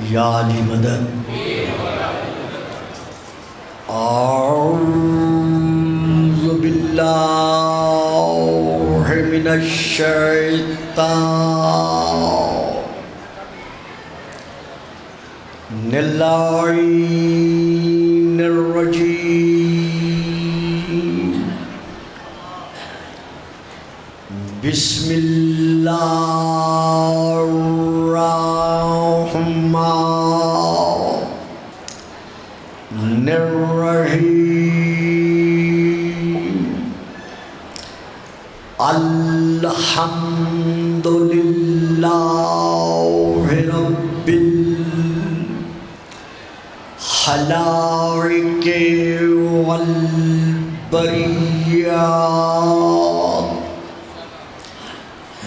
یا علی مدد اعوذ باللہ من الشیطان اللعین الرجیم بسم اللہ الرحمن الرحیم الحمد للہ رب الخلائق والبریات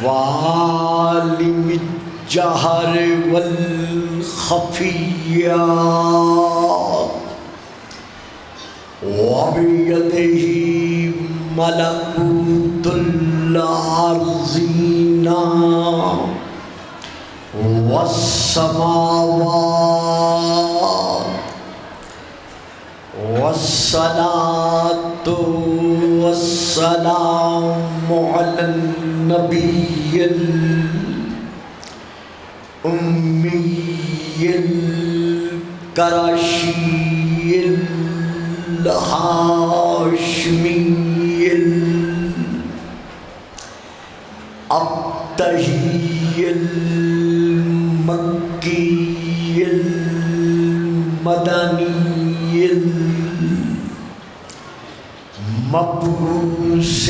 وعالم الجہر والخفیات وبیدہ ملکوت الارضین والسماوات والصلاة والسلام على النبي الأمي القرشي الهاشمي الأبتهي المكي المدني المبعوث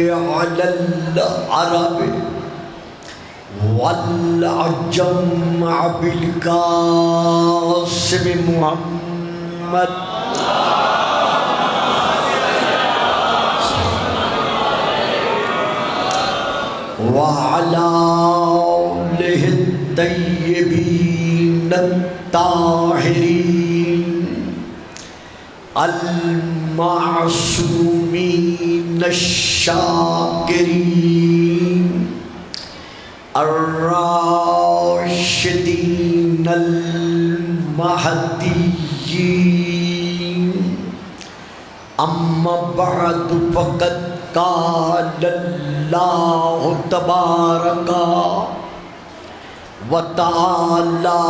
على العرب والعجم بالقاسم محمد وعلى آله الطيبين الطاهرين المعصومين الشاكرين الراشدين المهديين أما بعد فقد قال الله تبارك وتعالى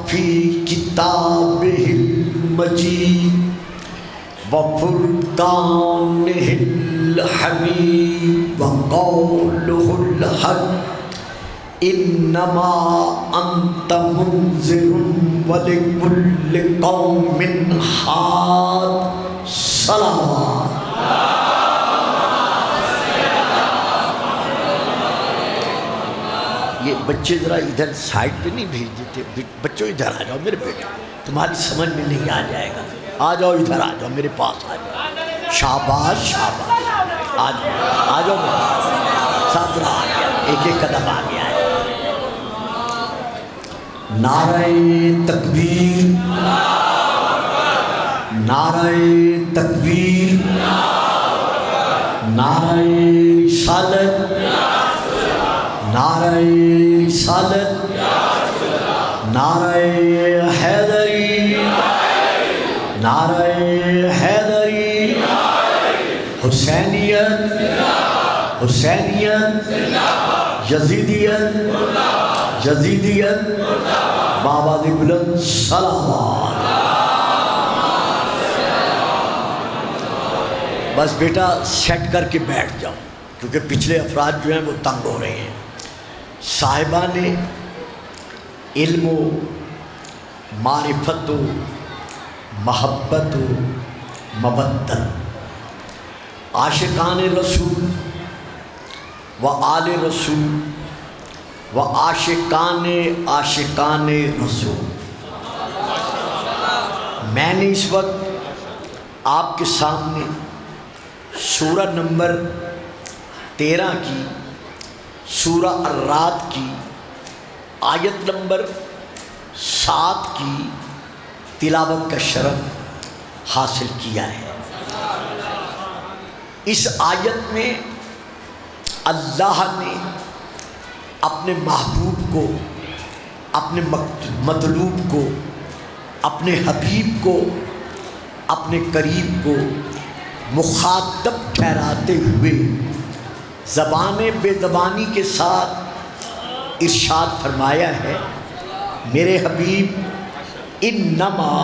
في كتابه المجيد وفرقانه الحميد وقوله الحق إنما أنت منذر ولكل قوم حاد صلوات. یہ بچے ذرا ادھر سائڈ پہ نہیں بھیج دیتے، بچوں ادھر آ جاؤ میرے بیٹے، تمہاری سمجھ میں نہیں آ جائے گا، آ جاؤ ادھر آ جاؤ میرے پاس آ جاؤ. شاباش شاباش، آ جاؤ صابرہ آ گیا، ایک ایک قدم آ گیا ہے. نعرہ تکبیر، نعرہ تکبیر، نعرہ رسالت، نعرہ رسالت، نعرہ حیدری، نعرہ حیدری، حسینیت، حسینیت، یزیدیت، یزیدیت، بابا دی بلند صلوات. بس بیٹا سیٹ کر کے بیٹھ جاؤ، کیونکہ پچھلے افراد جو ہیں وہ تنگ ہو رہے ہیں. صاحبان علم و معرفت و محبت و مودت، عاشقان رسول و آل رسول و عاشقان رسول، میں نے اس وقت آپ کے سامنے سورہ نمبر 13 کی، سورہ الرعد کی آیت نمبر 7 کی تلاوت کا شرف حاصل کیا ہے. اس آیت میں اللہ نے اپنے محبوب کو اپنے مطلوب کو، اپنے حبیب کو، اپنے قریب کو مخاطب ٹھہراتے ہوئے زبان بے زبانی کے ساتھ ارشاد فرمایا ہے، میرے حبیب انما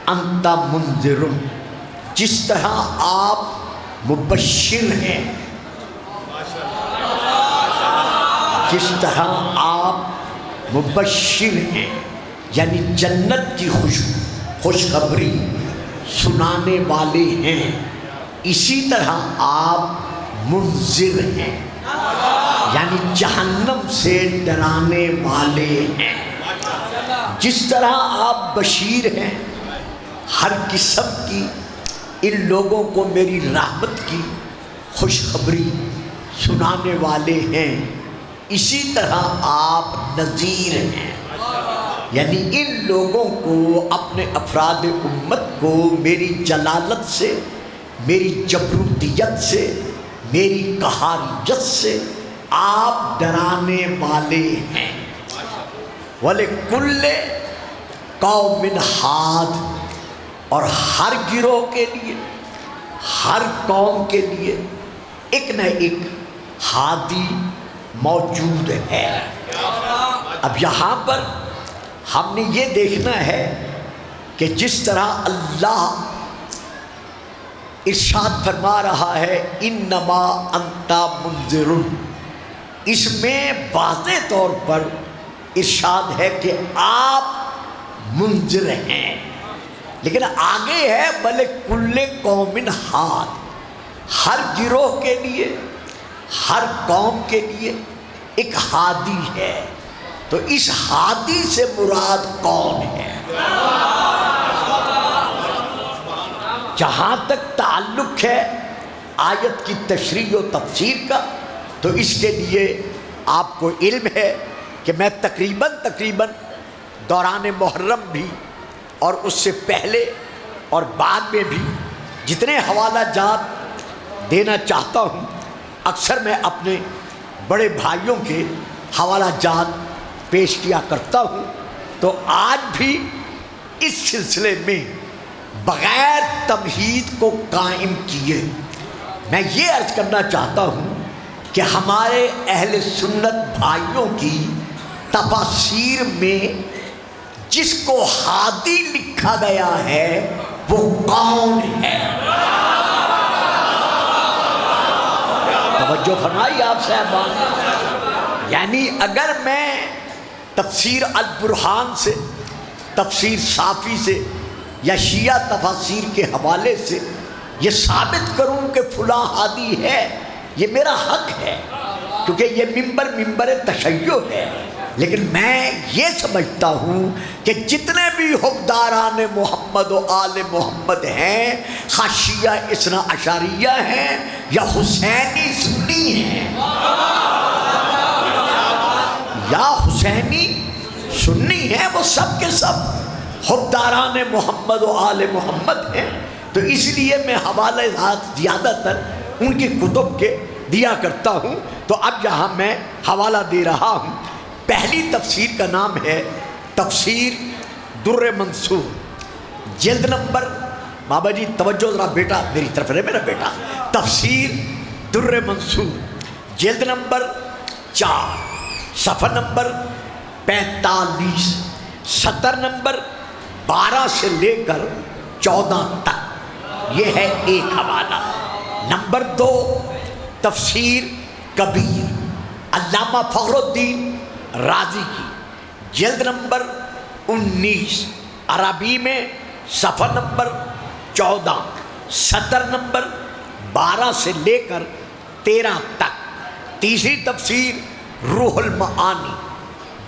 انت منذر، جس طرح آپ مبشر ہیں، جس طرح آپ مبشر ہیں یعنی جنت کی خوشخبری سنانے والے ہیں، اسی طرح آپ منذر ہیں یعنی جہنم سے ڈرانے والے ہیں۔ جس طرح آپ بشیر ہیں، ہر قسم کی ان لوگوں کو میری رحمت کی خوشخبری سنانے والے ہیں، اسی طرح آپ نذیر ہیں یعنی ان لوگوں کو، اپنے افراد امت کو میری جلالت سے، میری جبروتیت سے، میری قہاریت سے آپ ڈرانے والے ہیں۔ وَلِكُلِّ قَوْمٍ ہاد، اور ہر گروہ کے لیے، ہر قوم کے لیے ایک نہ ایک ہادی موجود ہے۔ اب یہاں پر ہم نے یہ دیکھنا ہے کہ جس طرح اللہ ارشاد فرما رہا ہے انما انت منذر، اس میں واضح طور پر ارشاد ہے کہ آپ منذر ہیں، لیکن آگے ہے وَلِكُلِّ قَوْمٍ ہاد، ہر گروہ کے لیے، ہر قوم کے لیے ایک ہادی ہے، تو اس ہادی سے مراد کون ہے؟ جہاں تک تعلق ہے آیت کی تشریح و تفسیر کا، تو اس کے لیے آپ کو علم ہے کہ میں تقریباً دوران محرم بھی اور اس سے پہلے اور بعد میں بھی جتنے حوالہ جات دینا چاہتا ہوں، اکثر میں اپنے بڑے بھائیوں کے حوالہ جات پیش کیا کرتا ہوں، تو آج بھی اس سلسلے میں بغیر تمہید کو قائم کیے میں یہ عرض کرنا چاہتا ہوں کہ ہمارے اہل سنت بھائیوں کی تفاسیر میں جس کو ہادی لکھا گیا ہے وہ کون ہے؟ توجہ فرمائی آپ صاحبان، یعنی اگر میں تفسیر البرہان سے، تفسیر صافی سے یا شیعہ تفاسیر کے حوالے سے یہ ثابت کروں کہ فلاں ہادی ہے، یہ میرا حق ہے کیونکہ یہ ممبر تشیع ہے، لیکن میں یہ سمجھتا ہوں کہ جتنے بھی حکمداران محمد و آل محمد ہیں، خواہ شیعہ اثنا عشریہ ہیں یا حسینی سنی ہیں، یا حسینی سنی ہیں، وہ سب کے سب حکمداران محمد و آل محمد ہیں، تو اس لیے میں حوالے زیادہ تر ان کی کتب کے دیا کرتا ہوں۔ تو اب یہاں میں حوالہ دے رہا ہوں، پہلی تفسیر کا نام ہے تفسیر در منصور، جلد نمبر، بابا جی توجہ ذرا بیٹا میری طرف رہے میرا بیٹا، تفسیر در منصور جلد نمبر 4 صفحہ نمبر 45، سطر نمبر 12 سے لے کر 14 تک، یہ ہے ایک حوالہ۔ نمبر 2 تفسیر کبیر علامہ فخر الدین رازی کی، جلد نمبر 19 عربی میں، صفحہ نمبر 14، سطر نمبر 12 سے لے کر 13 تک۔ تیسری تفسیر روح المعانی،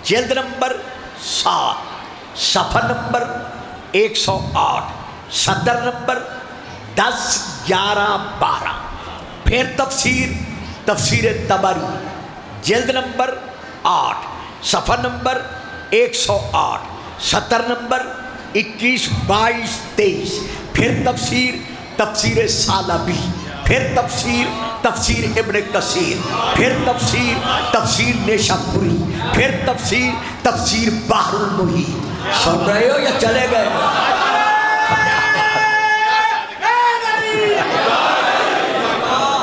جلد نمبر 7، صفحہ نمبر 108، سطر نمبر 10، 11، 12۔ پھر تفسیر طبری، جلد نمبر 8، صفحہ نمبر 108، سطر نمبر 21، 22، 23۔ پھر تفسیر سالبی، پھر تفسیر تفسیر ابن کثیر، پھر تفسیر نیشاپوری، پھر تفسیر بحر المحیط۔ سن رہے ہو یا چلے گئے؟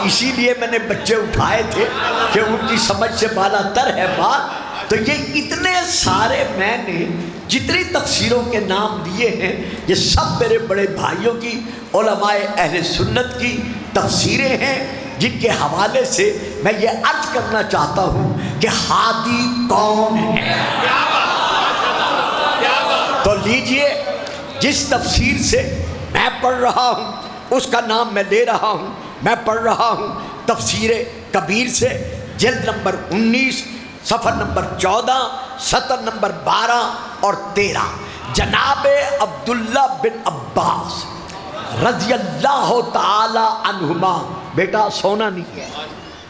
اسی لیے میں نے بچے اٹھائے تھے کہ ان کی سمجھ سے بالا تر ہے بات۔ تو یہ اتنے سارے میں نے جتنی تفسیروں کے نام لیے ہیں یہ سب میرے بڑے بھائیوں کی، علماء اہل سنت کی تفسیریں ہیں، جن کے حوالے سے میں یہ عرض کرنا چاہتا ہوں کہ ہادی کون ہے۔ تو لیجئے، جس تفسیر سے میں پڑھ رہا ہوں اس کا نام میں لے رہا ہوں۔ میں پڑھ رہا ہوں تفسیر کبیر سے، جلد نمبر 19، صفحہ نمبر 14، سطر نمبر 12 اور 13۔ جناب عبداللہ بن عباس رضی اللہ تعالی عنہما، بیٹا سونا نہیں ہے،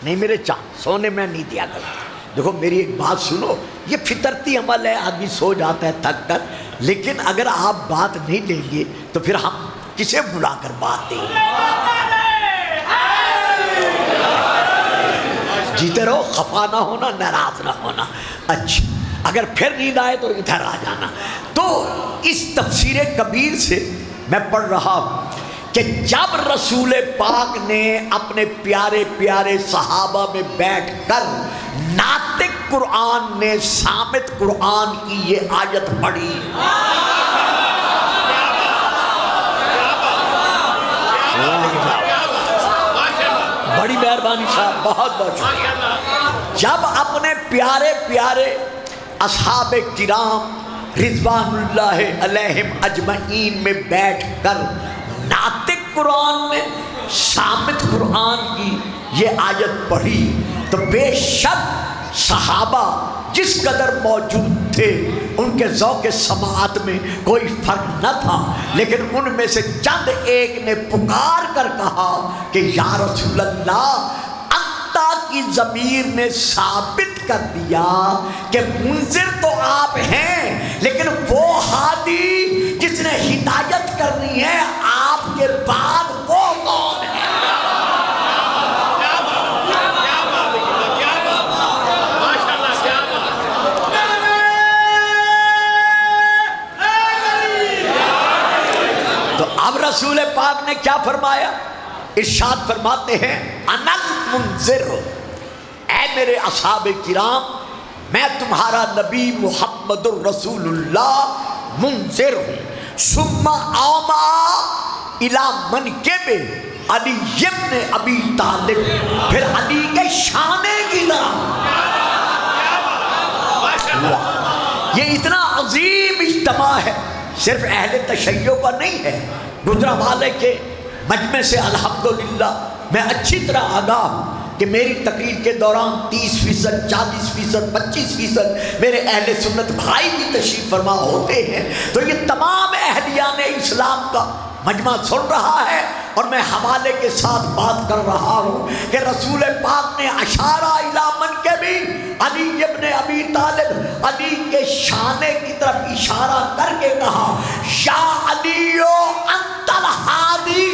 نہیں میرے چاند، سونے میں نہیں دیا کرتا۔ دیکھو میری ایک بات سنو، یہ فطرتی عمل ہے، آدمی سو جاتا ہے تھک کر، لیکن اگر آپ بات نہیں لیں گے تو پھر ہم کسے بلا کر بات دیں گے؟ جیتے رہو، خفا نہ ہونا، ناراض نہ ہونا۔ اچھا، اگر پھر نیند آئے تو ادھر آ جانا۔ تو اس تفسیر کبیر سے میں پڑھ رہا ہوں کہ جب رسول پاک نے اپنے پیارے پیارے صحابہ میں بیٹھ کر ناطق قرآن نے صامت قرآن کی یہ آیت پڑھی، بڑی مہربانی صاحب، بہت بہت شکریہ۔ جب اپنے پیارے پیارے اصحاب کرام رضوان اللہ علیہم اجمعین میں بیٹھ کر ناطق قرآن میں صامت قرآن کی یہ آیت پڑھی تو بے شک صحابہ جس قدر موجود تھے ان کے ذوق سماعت میں کوئی فرق نہ تھا، لیکن ان میں سے چند ایک نے پکار کر کہا کہ یا رسول اللہ، انتا کی ضمیر نے ثابت کر دیا کہ منذر تو آپ ہیں، لیکن وہ ہادی جس نے ہدایت کرنی ہے آپ کے بعد وہ کون ہے؟ تو اب رسول پاک نے کیا فرمایا؟ ارشاد فرماتے ہیں انا المنذر، اے میرے اصحاب کرام، میں تمہارا نبی محمد الرسول اللہ منذر ہوں۔ ثم اوما الی منکب علی ابن ابی طالب، پھر علی کے شانے کی طرح۔ یہ اتنا عظیم اجتماع ہے، صرف اہل تشیع کا نہیں ہے، گجرانوالے کے مجمع سے الحمدللہ میں اچھی طرح آگاہ ہوں کہ میری تقریر کے دوران 30%، 40%، 25% میرے اہل سنت بھائی بھی تشریف فرما ہوتے ہیں۔ تو یہ تمام اہلیان اسلام کا مجمع سن رہا ہے اور میں حوالے کے ساتھ بات کر رہا ہوں کہ رسول پاک نے اشارہ الی منکبی علی ابن ابی طالب، علی کے شانے کی طرف اشارہ کر کے کہا یا علیو انت الہادی۔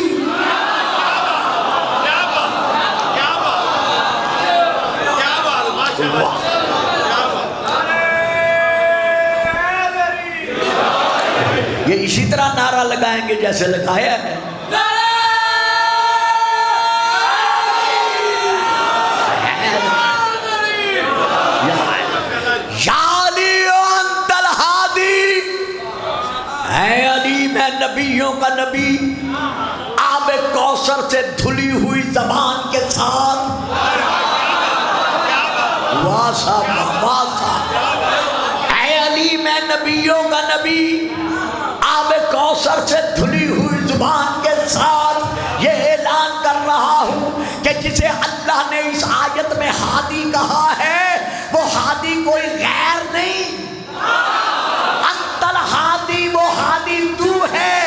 یہ اسی طرح نعرہ لگائیں گے جیسے لگایا ہے۔ یا علی انت الہادی، اے علی میں نبیوں کا نبی، آب کوثر سے دھلی ہوئی زبان کے ساتھ، واہ صاحب واہ صاحب، اے علی میں نبیوں کا نبی، آب کوثر سے دھلی ہوئی زبان کے ساتھ یہ اعلان کر رہا ہوں کہ جسے اللہ نے اس آیت میں ہادی کہا ہے وہ ہادی کوئی غیر نہیں، انت الہادی، وہ ہادی تو ہے۔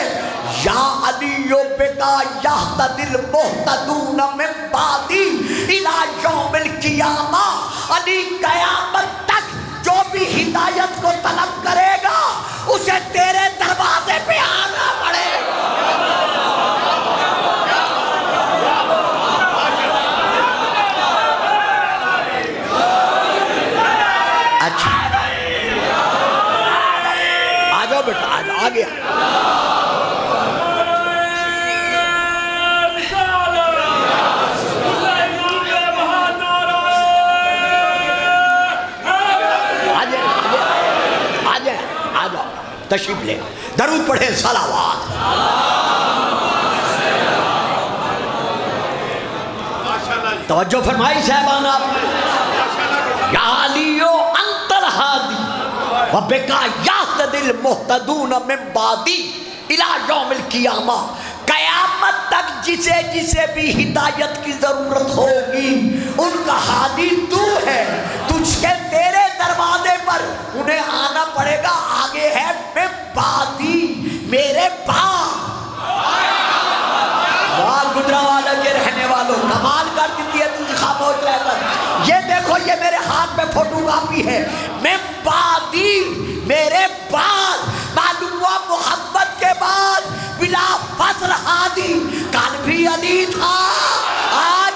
یا علیو بکا یہتدی المہتدون من بعدی الی یوم القیامہ، علی قیامت تک جو بھی ہدایت کو طلب کرے گا اسے تیرے دروازے پہ آنا پڑے گا۔ گیا. آ جاؤ تشریف لے. درود پڑھیں صلوات. توجہ فرمائی صاحبان آپ نے. یا علیو انت الہادی وبکا یہتدی المہتدون من بعدی الی یوم القیامہ. قیامت تک جسے جسے بھی ہدایت کی ضرورت ہوگی ان کا ہادی تو ہے. تجھ کے تیرے دروازے پر انہیں آنا پڑے گا. آگے ہے من بعدی میرے بعد. گجرانوالہ کے رہنے والوں کمال کر دیتی ہے تجھ خاموش رہ کر. یہ دیکھو یہ میرے ہاتھ میں فوٹو کاپی ہے. میں بعدی میرے بعد. معلوم ہوا محمد کے بعد بلا فصل ہادی. کل بھی علی تھا آج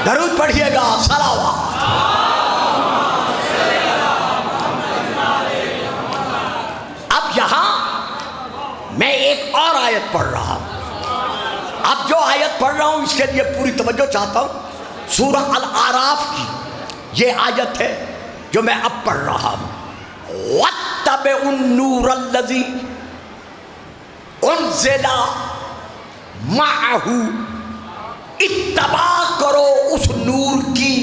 درود پڑھیے گا صلوات. اب یہاں میں ایک اور آیت پڑھ رہا ہوں. اب جو آیت پڑھ رہا ہوں اس کے لیے پوری توجہ چاہتا ہوں. سورہ الاعراف کی یہ آیت ہے جو میں اب پڑھ رہا ہوں. وَاتَّبِعُوا النُّورَ الَّذِي اُنزِلَ مَعَهُ. اتباع کرو اس نور کی.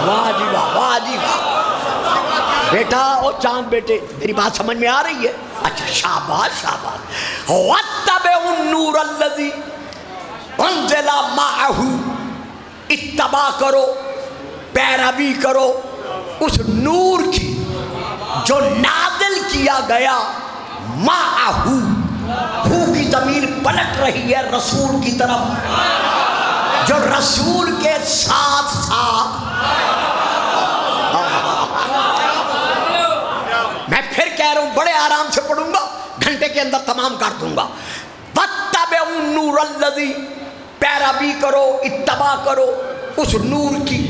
واہ جی واہ واہ جی واہ. بیٹا اور چاند بیٹے میری بات سمجھ میں آ رہی ہے؟ اچھا شاباش شاباش. وَاتَّبِعُوا النُّورَ الَّذِي اُنزِلَ مَعَهُ. اتباع کرو پیروی کرو اس نور کی جو نازل کیا گیا معہو. ہو کی ضمیر پلٹ رہی ہے رسول کی طرف جو رسول کے ساتھ ساتھ. میں پھر کہہ رہا ہوں بڑے آرام سے پڑھوں گا گھنٹے کے اندر تمام کر دوں گا. وَاتَّبِعُوا النُّورَ الَّذِي پیروی کرو اتباع کرو اس نور کی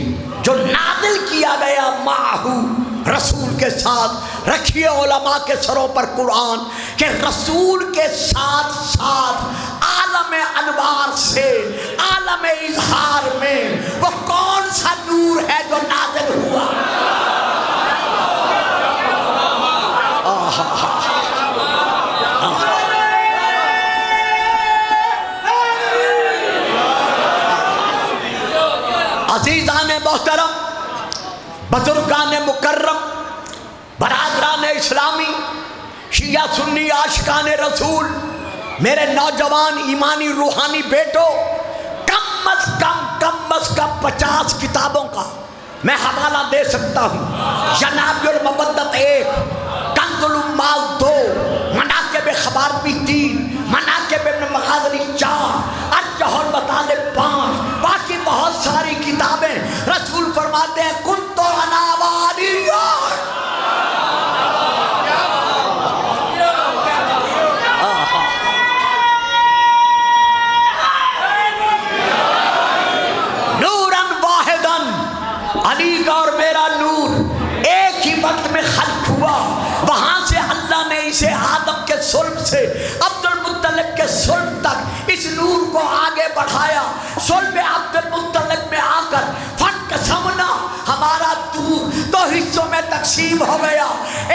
جو نازل کیا گیا معہو رسول کے ساتھ. رکھیے علماء کے سروں پر قرآن کہ رسول کے ساتھ ساتھ عالم انوار سے عالم اظہار میں وہ کون سا نور ہے جو نازل ہوا. عزیزان محترم بزرگان مکرم برادران اسلامی شیعہ سنی عاشقان رسول میرے نوجوان ایمانی روحانی بیٹو کم از کم 50 کتابوں کا میں حوالہ دے سکتا ہوں. جناب المبدت 1, کنز الامال 2, مناقب خباربی 3, مناقب ابن مغازلی 4, ارجح المطالب 5. باقی بہت ساری کتابیں. رسول فرماتے ہیں کنت انا والیون. نوراً واحداً علی کا اور میرا نور ایک ہی وقت میں خلق ہوا. وہاں سے اللہ نے اسے آدم کے صلب سے عبد المطلب کے صلب تک اس نور کو آگے بڑھایا. صلب عبد المطلب میں آ کر فانقسمنا ہمارا دور 2 حصوں میں تقسیم ہو گیا.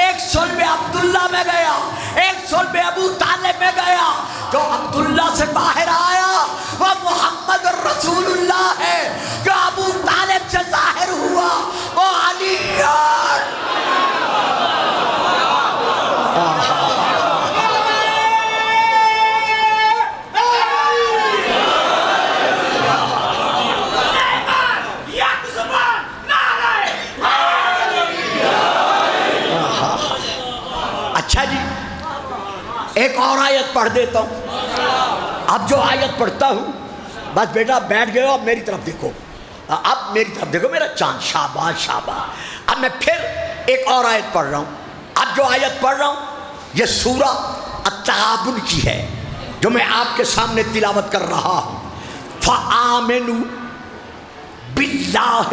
ایک صلب عبداللہ میں گیا, ایک صلب ابو طالب میں گیا. جو عبداللہ سے باہر آیا وہ محمد رسول اللہ ہے. جو ابو طالب سے ظاہر ہوا وہ علی. اچھا جی ایک اور آیت پڑھ دیتا ہوں. اب جو آیت پڑھتا ہوں بس بیٹا بیٹھ گئے ہو. اب میری طرف دیکھو, اب میری طرف دیکھو میرا چاند. شاباش شاباش. اب میں پھر ایک اور آیت پڑھ رہا ہوں. اب جو آیت پڑھ رہا ہوں یہ سورہ التغابن کی ہے جو میں آپ کے سامنے تلاوت کر رہا ہوں. فآمنوا باللہ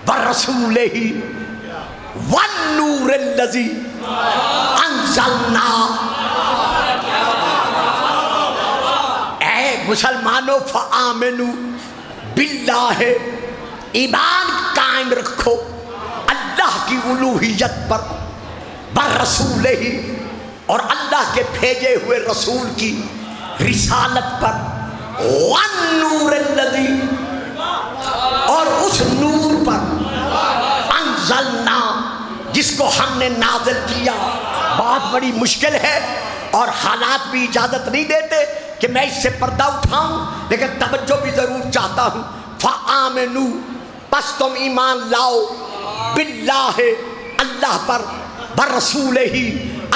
ورسولہ والنور الذی انزلنا. اے مسلمانوں فآمنوا باللہ، ایمان قائم رکھو اللہ کی الوہیت پر، برسولہ، اور اللہ کے بھیجے ہوئے رسول کی رسالت پر، والنور الذی، اور اس نور پر، انزلنا، جس کو ہم نے نازل کیا. بات بڑی مشکل ہے اور حالات بھی اجازت نہیں دیتے کہ میں اس سے پردہ اٹھاؤں، لیکن توجہ بھی ضرور چاہتا ہوں. فآمنوا، پس تم ایمان لاؤ، باللہ، اللہ پر، برسولہ،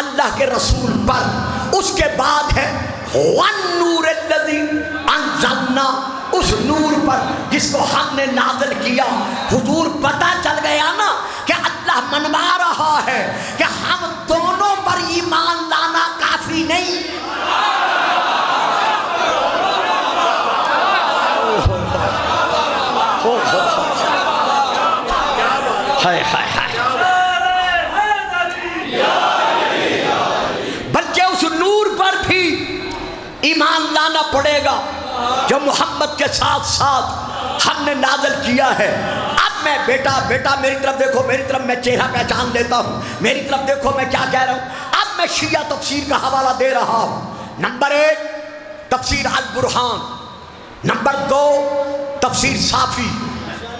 اللہ کے رسول پر. اس کے بعد ہے والنور الذی انزلنا، اس نور پر جس کو ہم نے نازل کیا. حضور پتہ چل گیا نا کہ اللہ منوا رہا ہے کہ ہم دونوں پر ایمان لانا کافی نہیں. بلکہ اس نور پر بھی ایمان لانا پڑے گا جو محمد کے ساتھ ساتھ ہم نے نازل کیا ہے. اب میں بیٹا میری طرف دیکھو، میری طرف، میں چہرہ پہچان لیتا ہوں، میری طرف دیکھو میں کیا کہہ رہا ہوں. اب میں شیعہ تفسیر کا حوالہ دے رہا ہوں. نمبر 1 تفسیر البرہان، نمبر 2 تفسیر صافی،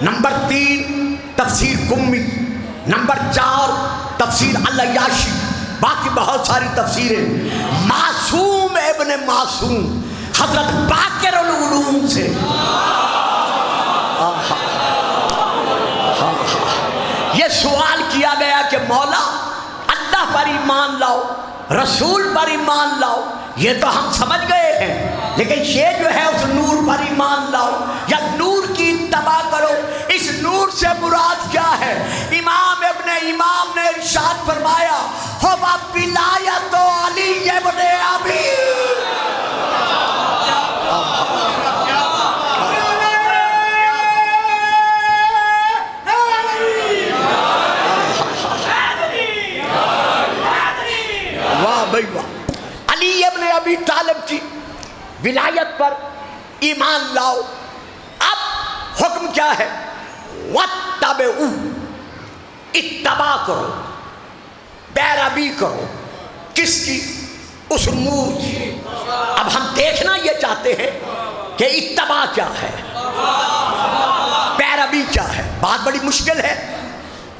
نمبر 3 تفسیر قمی، نمبر 4 تفسیر العیاشی، باقی بہت ساری تفسیریں. معصوم ابن معصوم حضرت باقر العلوم سے یہ سوال کیا گیا کہ مولا اللہ پر ایمان لاؤ، رسول پر ایمان لاؤ، یہ تو ہم سمجھ گئے ہیں، لیکن یہ جو ہے اس نور پر ایمان لاؤ یا نور کی اتباع کرو، اس نور سے مراد کیا ہے؟ امام ابن امام نے ارشاد فرمایا ہو ولایت علی ابن ابی. علی ابن ابی طالب کی ولایت پر ایمان لاؤ. اب حکم کیا ہے؟ واتبعوا، اتباع کرو، پیروی کرو. کس کی؟ اس نور کی. اب ہم دیکھنا یہ چاہتے ہیں کہ اتباع کیا ہے، پیروی کیا ہے. بات بڑی مشکل ہے،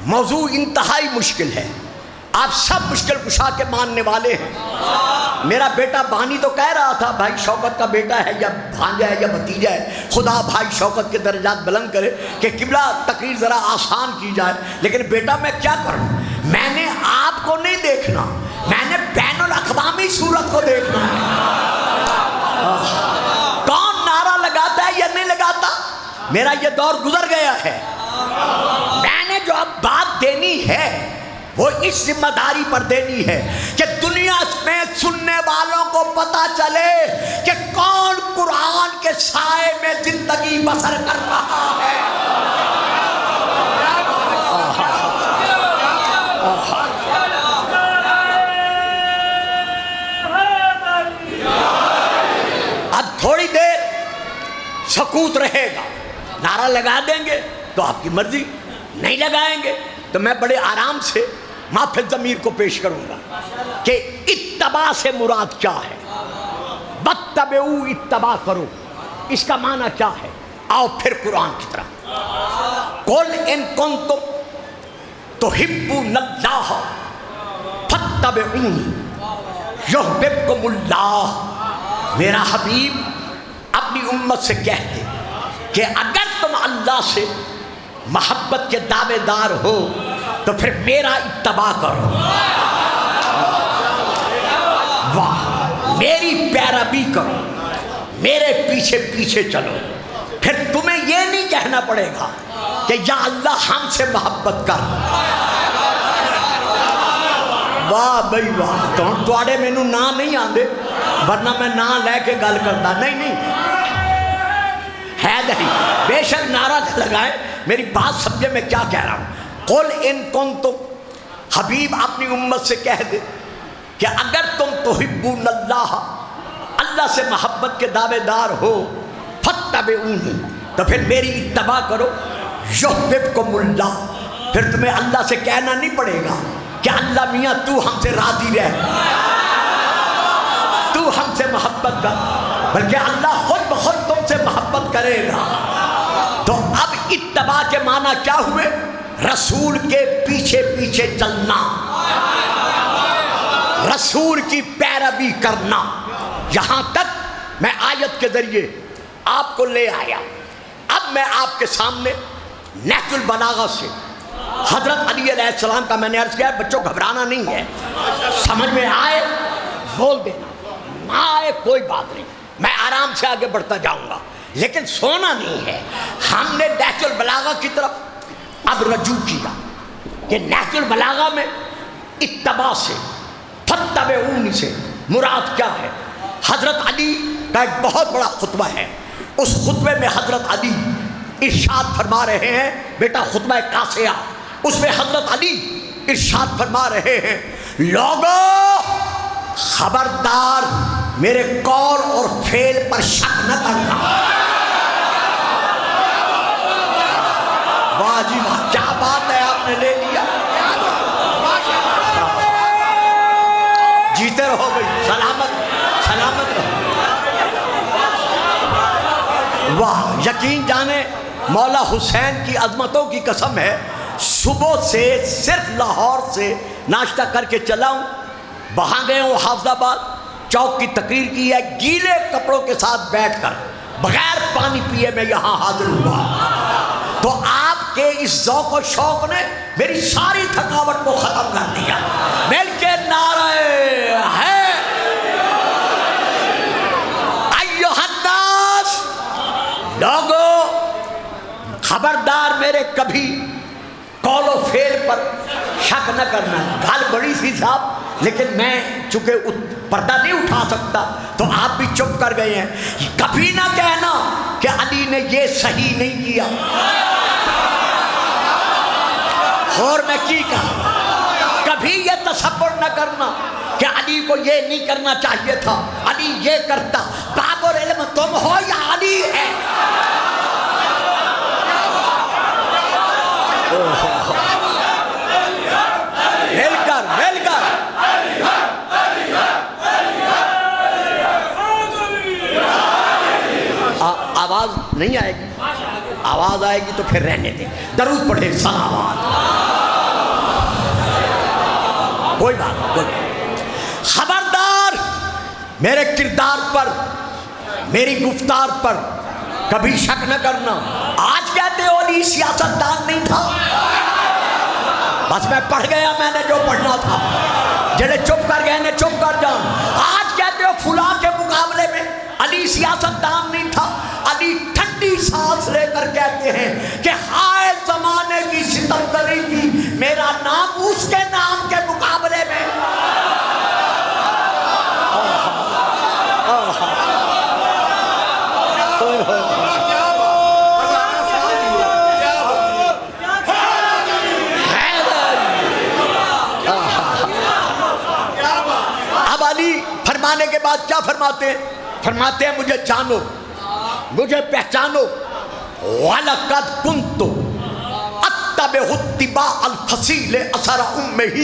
موضوع انتہائی مشکل ہے. آپ سب مشکل کشا کے ماننے والے ہیں. میرا بیٹا بانی تو کہہ رہا تھا بھائی شوکت کا بیٹا ہے یا بھانجا ہے یا بھتیجا ہے، خدا بھائی شوکت کے درجات بلند کرے کہ قبلہ تقریر ذرا آسان کی جائے. لیکن بیٹا میں کیا کروں، میں نے آپ کو نہیں دیکھنا، میں نے بین الاقوامی صورت کو دیکھنا ہے. کون نعرہ لگاتا ہے یا نہیں لگاتا، میرا یہ دور گزر گیا ہے. میں نے جو اب بات دینی ہے وہ اس ذمہ داری پر دینی ہے کہ دنیا میں سننے والوں کو پتا چلے کہ کون قرآن کے سائے میں زندگی بسر کر رہا ہے. اب تھوڑی دیر سکوت رہے گا، نعرہ لگا دیں گے تو آپ کی مرضی، نہیں لگائیں گے تو میں بڑے آرام سے مافِ ضمیر کو پیش کروں گا کہ اتباع سے مراد کیا ہے. واتبعوا، اتباع کرو، اس کا معنی کیا ہے؟ آؤ پھر قرآن کی طرف. قل ان کنتم تحبون اللہ فاتبعونی یحببکم اللہ. میرا حبیب اپنی امت سے کہہ دے کہ اگر تم اللہ سے محبت کے دعوے دار ہو تو پھر میرا اتباع کرو، واہ، میری پیروی کرو، میرے پیچھے پیچھے چلو. پھر تمہیں یہ نہیں کہنا پڑے گا کہ یا اللہ ہم سے محبت کر، واہ بھائی واہ، تو ہم توڑے میں نہ نہیں آندے، ورنہ میں نہ لے کے گل کرتا، نہیں نہیں ہے نہیں، بے شک نعرہ لگائے، میری بات سمجھے میں کیا کہہ رہا ہوں۔ قل ان کنتم، حبیب اپنی امت سے کہہ دے کہ اگر تم تحبون اللہ، اللہ سے محبت کے دعوے دار ہو، فاتبعونی، تو پھر میری اتباع کرو، یحببکم اللہ، پھر تمہیں اللہ سے کہنا نہیں پڑے گا کہ اللہ میاں تو ہم سے راضی رہ، تو ہم سے محبت کر، بلکہ اللہ خود بخود تم سے محبت کرے گا۔ تو اب اتباع کے معنی کیا ہوئے؟ رسول کے پیچھے پیچھے چلنا، رسول کی پیروی کرنا۔ یہاں تک میں آیت کے ذریعے آپ کو لے آیا۔ اب میں آپ کے سامنے نہج البلاغہ سے حضرت علی علیہ السلام کا میں نے عرض کیا ہے، بچوں گھبرانا نہیں ہے، سمجھ میں آئے بول دینا، نہ آئے کوئی بات نہیں، میں آرام سے آگے بڑھتا جاؤں گا، لیکن سونا نہیں ہے۔ ہم نے نہج البلاغہ کی طرف اب رجوع کیا کہ نہج البلاغہ میں اتباع سے، فاتبعونی سے مراد کیا ہے؟ حضرت علی کا ایک بہت بڑا خطبہ ہے، اس خطبے میں حضرت علی ارشاد فرما رہے ہیں، بیٹا خطبہ قاصیہ، اس میں حضرت علی ارشاد فرما رہے ہیں، لوگو خبردار میرے قول اور فعل پر شک نہ کرنا۔ واہ جی واہ، کیا بات ہے، آپ نے لے لیا، جیتے رہو بھائی، سلامت سلامت رہو۔ واہ، یقین جانے مولا حسین کی عظمتوں کی قسم ہے، صبح سے صرف لاہور سے ناشتہ کر کے چلا ہوں، وہاں گئے ہوں حافظ آباد، چوک کی تقریر کی ہے، گیلے کپڑوں کے ساتھ بیٹھ کر بغیر پانی پیے میں یہاں حاضر ہوا۔ تو آپ کے اس ذوق و شوق نے میری ساری تھکاوٹ کو ختم کر دیا۔ مل کے نعرہ ہے ایھا الناس، لوگو خبردار میرے کبھی قول و فعل پر شک نہ کرنا۔ گل بڑی سی صاحب، لیکن میں چونکہ پردہ نہیں اٹھا سکتا تو آپ بھی چپ کر گئے ہیں۔ کبھی نہ کہنا کہ علی نے یہ صحیح نہیں کیا، اور میں کی کہا، کبھی یہ تصور نہ کرنا کہ علی کو یہ نہیں کرنا چاہیے تھا، علی یہ کرتا۔ باب العلم تم ہو یا علی ہے؟ مل کر آواز نہیں آئے گی، آواز آئے گی تو پھر رہنے دیں، درود پڑھے، صلوات، کوئی بات کوئی بات۔ خبردار میرے کردار پر، میری گفتار پر کبھی شک نہ کرنا۔ آج کہتے ہو علی سیاست دان نہیں تھا، بس میں پڑھ گیا، میں نے جو پڑھنا تھا، جنہیں چپ کر گئے نے چپ کر جان۔ آج کہتے ہو فلاں کے مقابلے میں علی سیاست دان نہیں تھا، علی ٹھنڈی سانس لے کر کہتے ہیں کہ ہائے زمانے کی ستمگری کی، میرا نام اس کے نام کے مقابلے میں۔ اب علی فرمانے کے بعد کیا فرماتے ہیں؟ فرماتے ہیں مجھے جانو، مجھے پہچانو، وَلَقَدْ كُنْتُ أَتَّبِعُ اتِّبَاعَ الْفَصِيلِ أَثَرَ أُمِّهِ،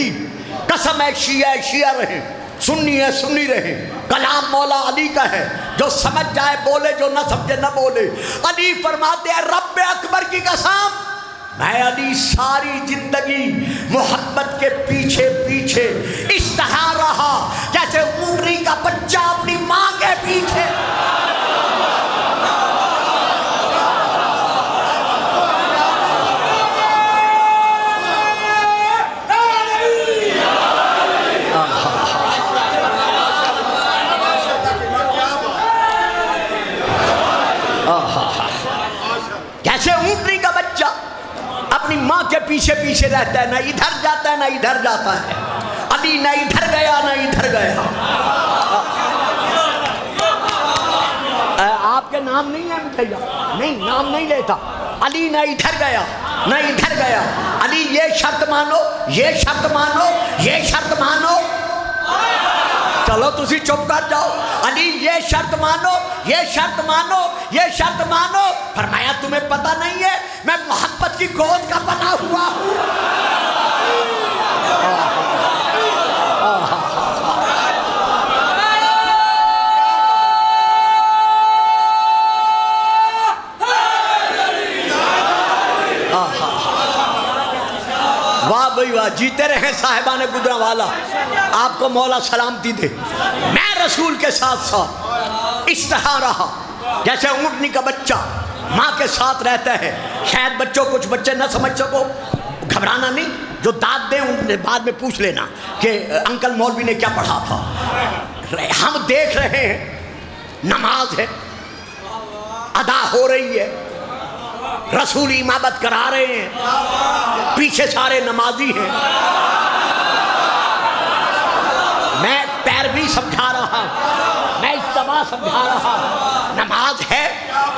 قسم ہے شیعہ رہیں، سنی رہیں، کلام مولا علی کا ہے، جو سمجھ جائے بولے، جو نہ سمجھے نہ بولے۔ علی فرماتے ہیں رب اکبر کی قسم، میں علی ساری زندگی محبت کے پیچھے پیچھے اشتہار رہا، جیسے اونٹنی کا بچہ اپنی ماں کے پیچھے۔ جیسے اونٹنی کا بچہ اپنی ماں کے پیچھے پیچھے رہتا ہے، نہ ادھر جاتا ہے نہ ادھر جاتا ہے۔ علی نہ ادھر گیا نہ ادھر گیا. آپ کے نام نہیں ہے مٹھیا؟ نہیں، نام نہیں لیتا. علی نہ ادھر گیا نہ ادھر گیا. علی یہ شرط مانو، یہ شرط مانو، یہ شرط مانو. چلو تسی چپ کر جاؤ. علی یہ شرط مانو، یہ شرط مانو، یہ شرط مانو. فرمایا تمہیں پتہ نہیں ہے میں محبت کی گود کا بنا ہوا ہوں. واہ بھائی واہ، جیتے رہیں صاحبان گجرانوالہ، آپ کو مولا سلامتی دے. میں رسول کے ساتھ ساتھ اس طرح رہا جیسے اونٹنی کا بچہ ماں کے ساتھ رہتا ہے. شاید بچوں کچھ بچے نہ سمجھ سکو، گھبرانا نہیں. جو داد دیں ان بعد میں پوچھ لینا کہ انکل مولوی نے کیا پڑھا تھا. ہم دیکھ رہے ہیں نماز ہے، ادا ہو رہی ہے، رسول امامت کرا رہے ہیں، پیچھے سارے نمازی ہیں. میں پیروی سمجھا رہا، میں اتباع سمجھا رہا. نماز ہے،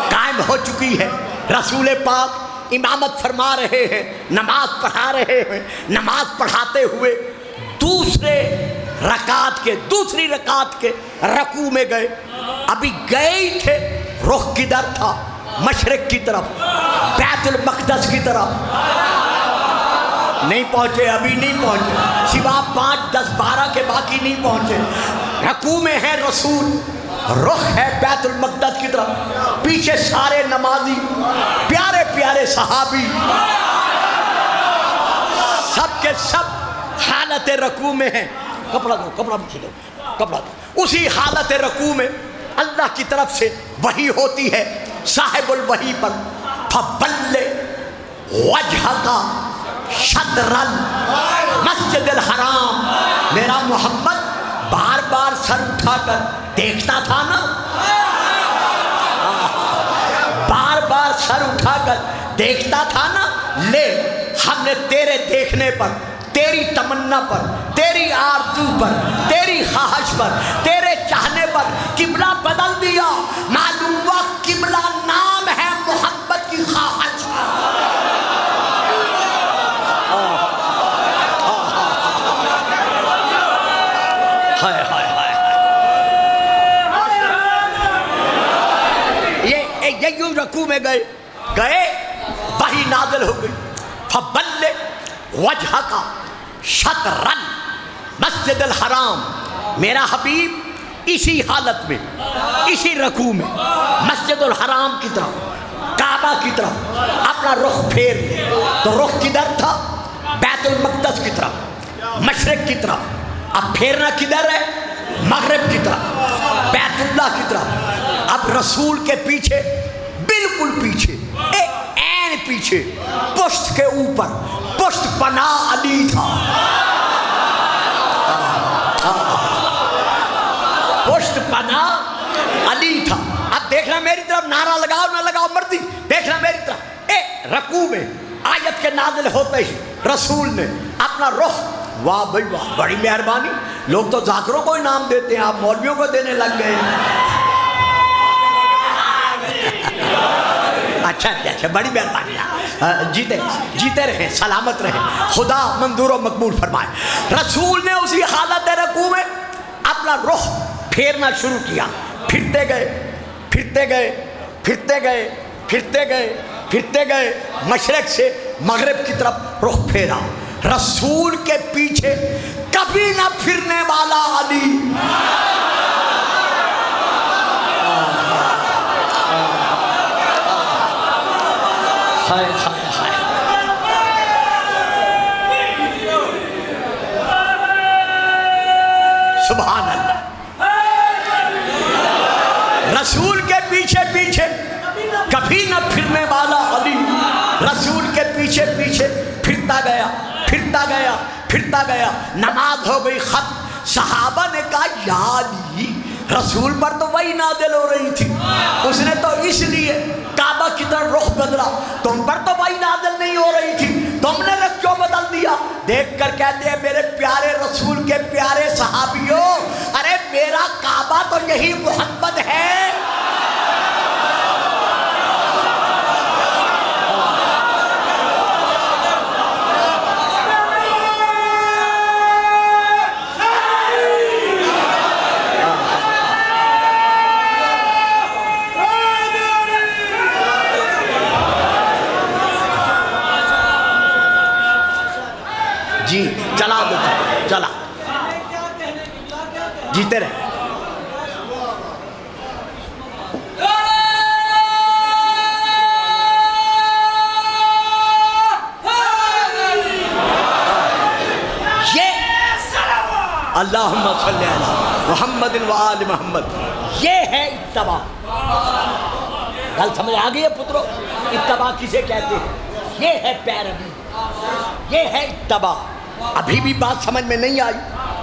قائم ہو چکی ہے. رسول پاک امامت فرما رہے ہیں، نماز پڑھا رہے ہیں. نماز پڑھاتے ہوئے دوسری رکعت کے رکوع میں گئے. ابھی گئے ہی تھے، رخ کدھر تھا؟ مشرق کی طرف، بیت المقدس کی طرف. نہیں پہنچے، ابھی نہیں پہنچے، سوا 5 10 12 کے باقی نہیں پہنچے. رکوع میں ہے رسول، رخ ہے بیت المقدس کی طرف، پیچھے سارے نمازی، پیارے پیارے صحابی، سب کے سب حالت رکوع میں ہیں. کپڑا دو، کپڑا مجھے دو، کپڑا دو. اسی حالت رکوع میں اللہ کی طرف سے وحی ہوتی ہے صاحب الوحی پر. فَبَلِّ وَجْهَكَ شَطْرَ الْمَسْجِدِ الْحَرَامِ. میرا محمد بار بار سر اٹھا کر دیکھتا تھا نا، بار بار سر اٹھا کر دیکھتا تھا نا. لے ہم نے تیرے دیکھنے پر، تیری تمنا پر، تیری آرزو پر، تیری خواہش پر، تیرے چاہنے پر قبلہ بدل دیا. معلوم ہوا قبلہ نام ہے محبت کی خواہش کا. ہائے ہائے ہائے، یہ یوں رکوع میں گئے وحی نازل ہو گئی. فَبَلِّ وَجْهَكَ شطر المسجد الحرام. میرا حبیب اسی حالت میں، اسی رکوع میں مسجد الحرام کی طرف، کعبہ کی طرف اپنا رخ پھیر دے. تو رخ کدھر تھا؟ بیت المقدس کی طرف، مشرق کی طرف. اب پھیرنا کدھر ہے؟ مغرب کی طرف، بیت اللہ کی طرف. اب رسول کے پیچھے، بالکل پیچھے، عین پیچھے، پشت کے اوپر، پشت پناہ علی تھا. پشت پناہ علی تھا. اب دیکھنا میری طرف، نعرہ لگاؤ نہ لگاؤ مردی، دیکھنا میری طرف. رکوع میں آیت کے نازل ہوتے ہی رسول نے اپنا رخ، واہ بھائی واہ، بڑی مہربانی. لوگ تو ذاکروں کو انعام دیتے ہیں، آپ مولویوں کو دینے لگ گئے. اچھا اچھا، بڑی مہربانی. جیتے رہیں، سلامت رہیں، خدا منظور و مقبول فرمائے. رسول نے اسی حالت رکوع میں اپنا رخ پھیرنا شروع کیا. پھرتے گئے، پھرتے گئے، پھرتے گئے، پھرتے گئے، پھرتے گئے. مشرق سے مغرب کی طرف رخ پھیرا. رسول کے پیچھے کبھی نہ پھرنے والا علی. ہائے ہائے ہائے، سبحان اللہ. رسول کے پیچھے پیچھے کبھی نہ پھرنے والا علی. رسول کے پیچھے پیچھے پھرتا گیا، پھرتا گیا، پھرتا گیا. نماز ہو گئی ختم. صحابہ نے کہا یا علی، رسول پر تو وہی نازل ہو رہی تھی، اس نے تو اس لیے کعبہ کی طرف رخ بدلا. تم پر تو وہی نازل نہیں ہو رہی تھی، تم نے رخ کیوں بدل دیا؟ دیکھ کر کہتے ہیں میرے پیارے رسول کے جی چلا دو چلا جیتے رہے اللہم صلی علی محمد و آل محمد یہ ہے اتباع گل سمجھ آگئی ہے پترو اتباع کسے کہتے ہیں یہ ہے پیروی یہ ہے اتباع ابھی بھی بات سمجھ میں نہیں آئی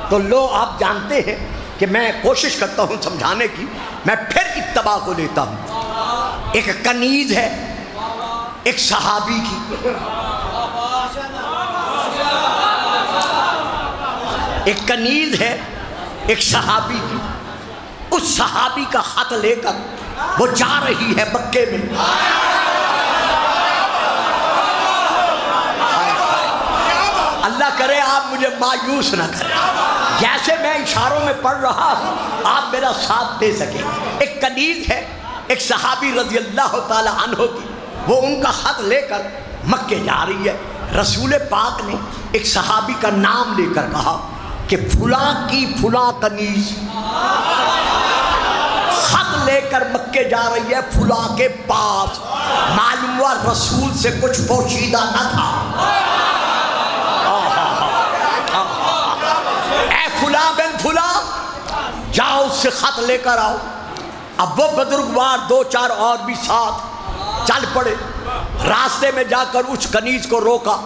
تو لو آپ جانتے ہیں کہ میں کوشش کرتا ہوں سمجھانے کی میں پھر اتباع کو لیتا ہوں ایک کنیز ہے ایک صحابی کی ایک کنیز ہے ایک صحابی کی اس صحابی کا خط لے کر وہ جا رہی ہے مکے میں اللہ کرے آپ مجھے مایوس نہ کریں جیسے میں اشاروں میں پڑھ رہا ہوں آپ میرا ساتھ دے سکیں ایک کنیز ہے ایک صحابی رضی اللہ تعالی عنہ کی وہ ان کا خط لے کر مکے جا رہی ہے رسول پاک نے ایک صحابی کا نام لے کر کہا کہ فلاں کی فلاں کنیز خط لے کر مکے جا رہی ہے فلاں کے پاس معلوم ہوا رسول سے کچھ پوشیدہ نہ تھا اے فلاں بن فلاں جاؤ اس سے خط لے کر آؤ اب وہ بزرگوار دو چار اور بھی ساتھ چل پڑے راستے میں جا کر اس کنیز کو روکا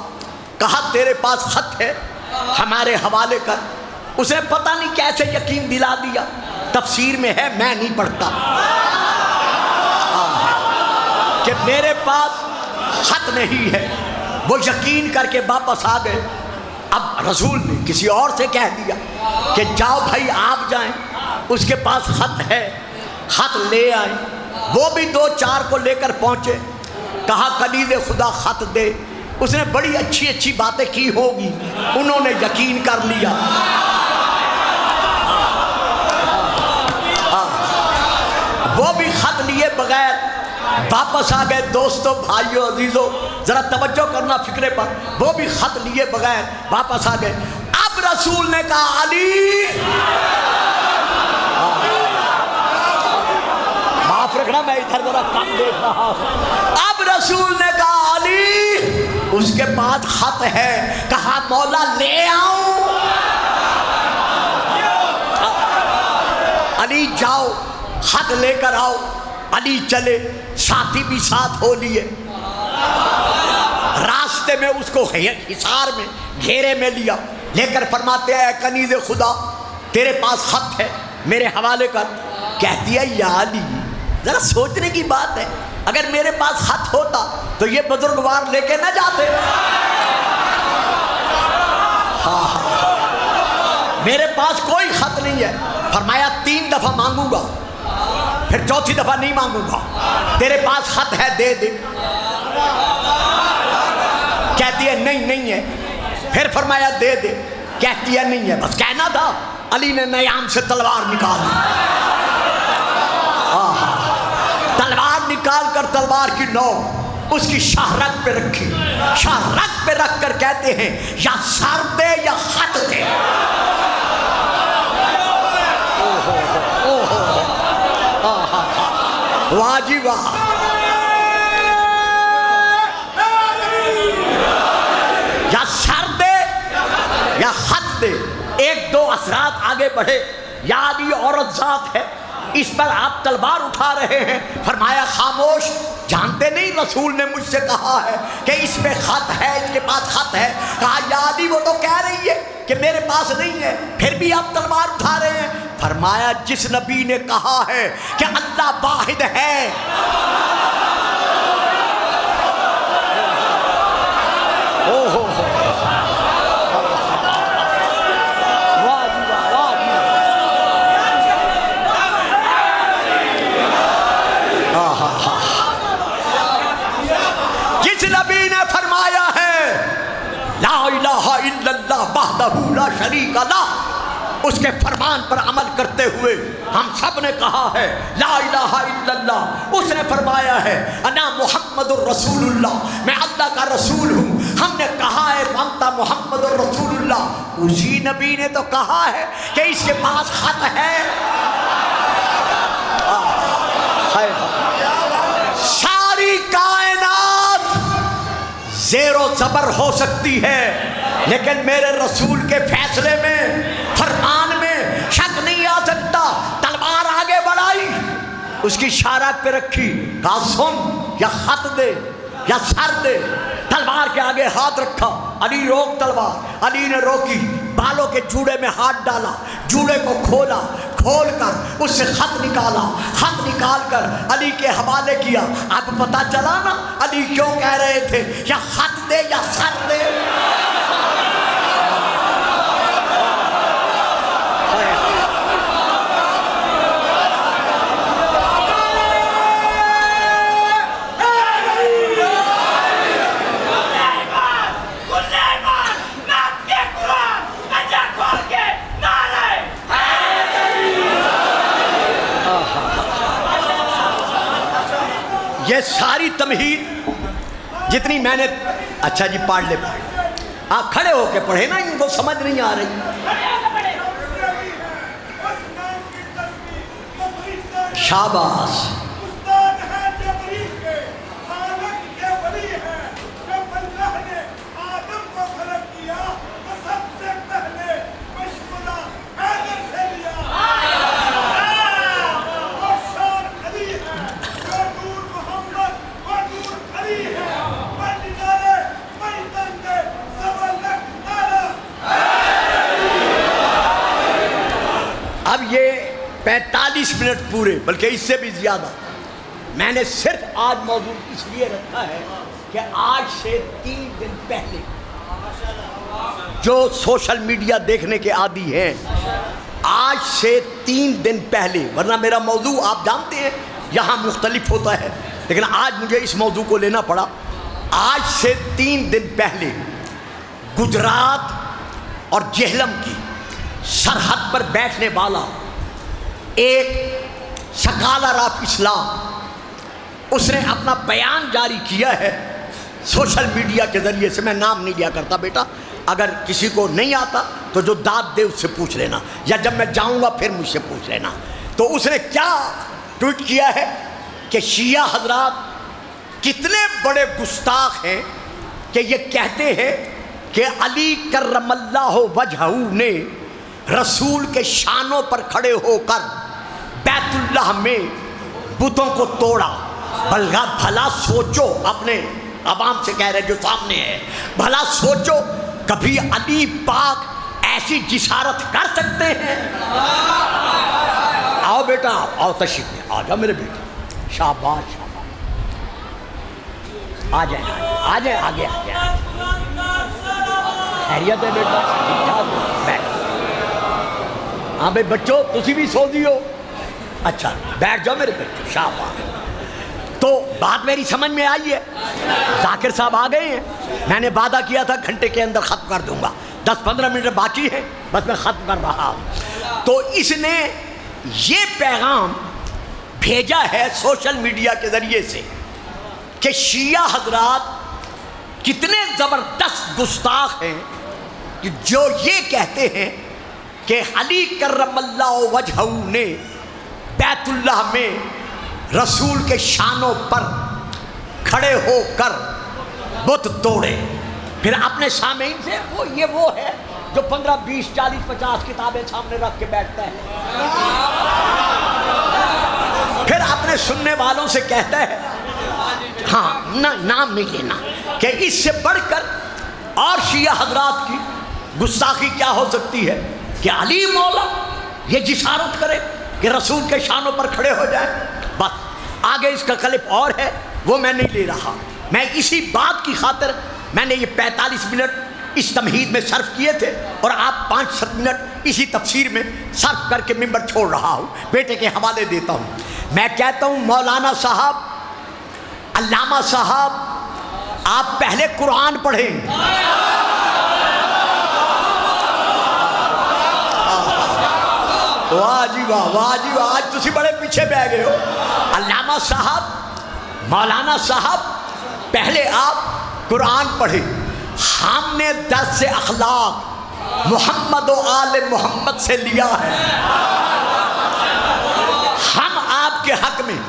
کہا تیرے پاس خط ہے ہمارے حوالے کر اس نے پتہ نہیں کیسے یقین دلا دیا تفسیر میں ہے میں نہیں پڑھتا کہ میرے پاس خط نہیں ہے وہ یقین کر کے واپس آ گئے اب رسول نے کسی اور سے کہہ دیا کہ جاؤ بھائی آپ جائیں اس کے پاس خط ہے خط لے آئیں وہ بھی دو چار کو لے کر پہنچے کہا کنیز خدا خط دے اس نے بڑی اچھی اچھی باتیں کی ہوگی انہوں نے یقین کر لیا وہ بھی خط لیے بغیر واپس آ گئے دوستو بھائیو عزیزو ذرا توجہ کرنا فکرے پر وہ بھی خط لیے بغیر واپس آ گئے اب رسول نے کہا علی معاف رکھنا میں ادھر ذرا کم دیکھ رہا ہوں اب رسول نے کہا علی اس کے بعد خط ہے کہا مولا لے آؤں علی جاؤ خط لے کر آؤ علی چلے ساتھی بھی ساتھ ہو لیے راستے میں اس کو حصار میں گھیرے میں لیا لے کر فرماتے ہیں اے کنیز خدا تیرے پاس خط ہے میرے حوالے کر کہتی ہے یا علی ذرا سوچنے کی بات ہے اگر میرے پاس خط ہوتا تو یہ بزرگوار لے کے نہ جاتے میرے پاس کوئی خط نہیں ہے فرمایا 3 دفعہ مانگوں گا پھر چوتھی دفعہ نہیں مانگوں گا تیرے پاس خط ہے دے دے کہتی ہے نہیں ہے پھر فرمایا دے دے کہتی ہے نہیں ہے بس کہنا تھا علی نے نیام سے تلوار نکالی تلوار نکال کر تلوار کی نوک اس کی شاہرگ پہ رکھی شاہرگ پہ رکھ کر کہتے ہیں یا سر دے یا خط دے واہ جی واہ یا سر دے یا خط دے ایک دو اثرات آگے بڑھے یا علی عورت ذات ہے اس پر آپ تلوار اٹھا رہے ہیں فرمایا خاموش جانتے نہیں رسول نے مجھ سے کہا ہے کہ اس میں خط ہے اس کے پاس خط ہے کہا یا علی وہ تو کہہ رہی ہے کہ میرے پاس نہیں ہے پھر بھی آپ تلوار اٹھا رہے ہیں فرمایا جس نبی نے کہا ہے کہ اللہ واحد ہے جس نبی نے فرمایا ہے لا الہ الا اللہ وحدہ لا شریک لہ اس کے فرمان پر عمل کرتے ہوئے ہم سب نے کہا ہے لا الہ الا اللہ اس نے فرمایا ہے انا محمد الرسول اللہ میں اللہ کا رسول ہوں ہم نے کہا ہے انت محمد الرسول اسی نبی نے تو کہا ہے کہ اس کے پاس خط ہے. ساری کائنات زیر و زبر ہو سکتی ہے لیکن میرے رسول کے فیصلے میں فرمان میں شک نہیں آ سکتا. تلوار آگے بڑھائی, اس کی شارک پہ رکھی, کہا سن یا خط دے یا سر دے. تلوار کے آگے ہاتھ رکھا, علی روک تلوار. علی نے روکی, بالوں کے جوڑے میں ہاتھ ڈالا, جوڑے کو کھولا, کھول کر اس سے خط نکالا. خط نکال کر علی کے حوالے کیا. اب پتہ چلا نا علی کیوں کہہ رہے تھے یا خط دے یا سر دے. یہ ساری تمہید جتنی میں نے, اچھا جی پڑھ لے, آپ کھڑے ہو کے پڑھے نا, ان کو سمجھ نہیں آ رہی. شاباش. اب یہ 45 منٹ پورے, بلکہ اس سے بھی زیادہ, میں نے صرف آج موضوع اس لیے رکھا ہے کہ آج سے 3 دن پہلے جو سوشل میڈیا دیکھنے کے عادی ہیں, آج سے 3 دن پہلے, ورنہ میرا موضوع آپ جانتے ہیں یہاں مختلف ہوتا ہے, لیکن آج مجھے اس موضوع کو لینا پڑا. آج سے 3 دن پہلے گجرات اور جہلم کی سرحد پر بیٹھنے والا ایک سکالر آف اسلام, اس نے اپنا بیان جاری کیا ہے سوشل میڈیا کے ذریعے سے. میں نام نہیں لیا کرتا بیٹا, اگر کسی کو نہیں آتا تو جو داد دے اس سے پوچھ لینا, یا جب میں جاؤں گا پھر مجھ سے پوچھ لینا. تو اس نے کیا ٹویٹ کیا ہے کہ شیعہ حضرات کتنے بڑے گستاخ ہیں کہ یہ کہتے ہیں کہ علی کرم اللہ وجہہ نے رسول کے شانوں پر کھڑے ہو کر بیت اللہ میں بتوں کو توڑا. بھلا سوچو, اپنے عوام سے کہہ رہے جو سامنے ہے, بھلا سوچو کبھی علی پاک ایسی جسارت کر سکتے ہیں؟ آؤ بیٹا آؤ, تشریف لے, آ جاؤ میرے بیٹے. شاباش شاباش, آ جائیں آ جائیں, آگے آ جائیں. خیریت ہے بیٹا, بیٹھ. ہاں بھائی بچوں تسی بھی سو دیو, اچھا بیٹھ جاؤ میرے بچوں. شاباش. تو بات میری سمجھ میں آئی ہے, ذاکر صاحب آ گئے ہیں. میں نے وعدہ کیا تھا گھنٹے کے اندر ختم کر دوں گا, 10-15 منٹ باقی ہے, بس میں ختم کر رہا ہوں. تو اس نے یہ پیغام بھیجا ہے سوشل میڈیا کے ذریعے سے کہ شیعہ حضرات کتنے زبردست گستاخ ہیں کہ جو یہ کہتے ہیں کہ علی کرم اللہ وجہہ نے بیت اللہ میں رسول کے شانوں پر کھڑے ہو کر بت توڑے. پھر اپنے سامعین سے وہ ہے جو 15, 20, 40, 50 کتابیں سامنے رکھ کے بیٹھتا ہے, پھر اپنے سننے والوں سے کہتا ہے, ہاں نام نہیں لینا, کہ اس سے بڑھ کر اور شیعہ حضرات کی گستاخی کیا ہو سکتی ہے کہ علی مولا یہ جسارت کرے کہ رسول کے شانوں پر کھڑے ہو جائے. بس آگے اس کا کلپ اور ہے, وہ میں نہیں لے رہا. میں اسی بات کی خاطر میں نے یہ 45 منٹ اس تمہید میں صرف کیے تھے, اور آپ 5-7 منٹ اسی تفسیر میں صرف کر کے ممبر چھوڑ رہا ہوں. بیٹے کے حوالے دیتا ہوں. میں کہتا ہوں مولانا صاحب, علامہ صاحب, آپ پہلے قرآن پڑھیں. واہ جی واہ, واہ جی واہ, آج تسی بڑے پیچھے بہ گئے ہو. علامہ صاحب, مولانا صاحب, پہلے آپ قرآن پڑھیں. ہم نے درس اخلاق محمد و آل محمد سے لیا ہے۔ ہم آپ کے حق میں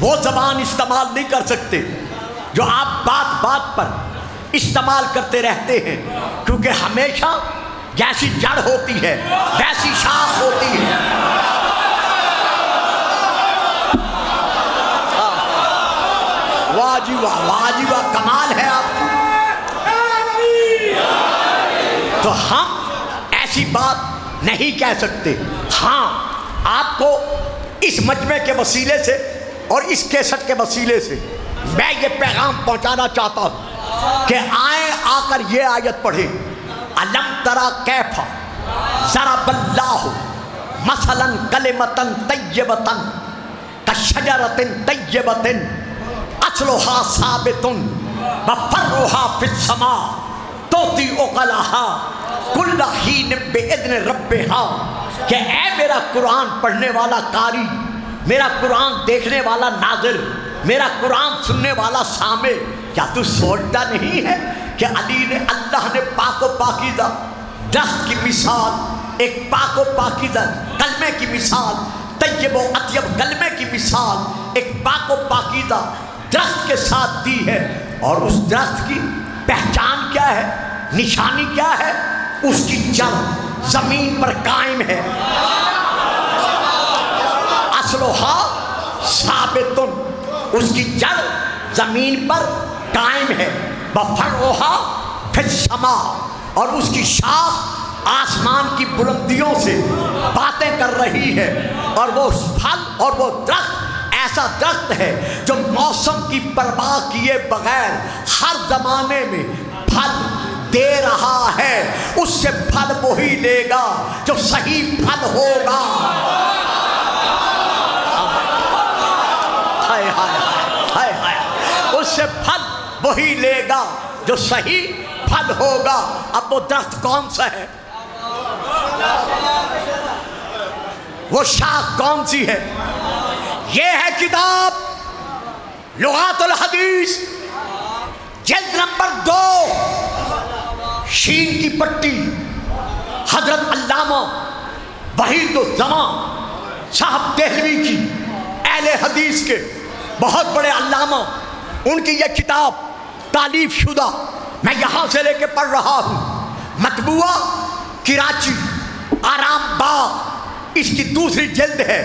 وہ زبان استعمال نہیں کر سکتے جو آپ بات بات پر استعمال کرتے رہتے ہیں، کیونکہ ہمیشہ جیسی جڑ ہوتی ہے ویسی شاخ ہوتی ہے۔ واہ جی واہ، واہ جی واہ، کمال ہے آپ کی۔ تو ہم ایسی بات نہیں کہہ سکتے۔ ہاں، آپ کو اس مجمع کے وسیلے سے اور اس کیسٹ کے وسیلے سے میں یہ پیغام پہنچانا چاہتا ہوں کہ آئیں، آ کر یہ آیت پڑھیں، الم تری کیف ضرب اللہ مثلا کلمۃ طیبۃ کشجرۃ طیبۃ اصلها ثابت وفرعها فی السماء تؤتی اکلها کل حین باذن ربها، کہ اے میرا قرآن پڑھنے والا قاری، میرا قرآن دیکھنے والا ناظر، میرا قرآن سننے والا سامع، کیا تو سوچتا نہیں ہے کہ علی نے، اللہ نے پاک و پاکیزہ درخت کی مثال، ایک پاک و پاکیزہ کلمے کی مثال، طیب و اطیب کلمے کی مثال ایک پاک و پاکیزہ درخت کے ساتھ دی ہے، اور اس درخت کی پہچان کیا ہے، نشانی کیا ہے؟ اس کی جڑ زمین پر قائم ہے، اصلھا ثابت، اس کی جڑ زمین پر قائم ہے، وفرعھا فی السماء، اور اس کی شاخ آسمان کی بلندیوں سے باتیں کر رہی ہے، اور وہ پھل اور وہ درخت ایسا درخت ہے جو موسم کی پرواہ کیے بغیر ہر زمانے میں پھل دے رہا ہے، اس سے پھل وہی لے گا جو صحیح پھل ہوگا۔ ہائے ہائے ہائے ہائے، اس سے پھل وہی لے گا جو صحیح پھل ہوگا۔ اب وہ درخت کون سا ہے؟ وہ شاخ کون سی ہے؟ یہ ہے کتاب لغات الحدیث جلد نمبر 2، شین کی پٹی، حضرت علامہ وحید الزمان صاحب دہلوی کی، اہل حدیث کے بہت بڑے علامہ، ان کی یہ کتاب تالیف شدہ میں یہاں سے لے کے پڑھ رہا ہوں، مطبوعہ کراچی آرام باغ، اس کی دوسری جلد ہے۔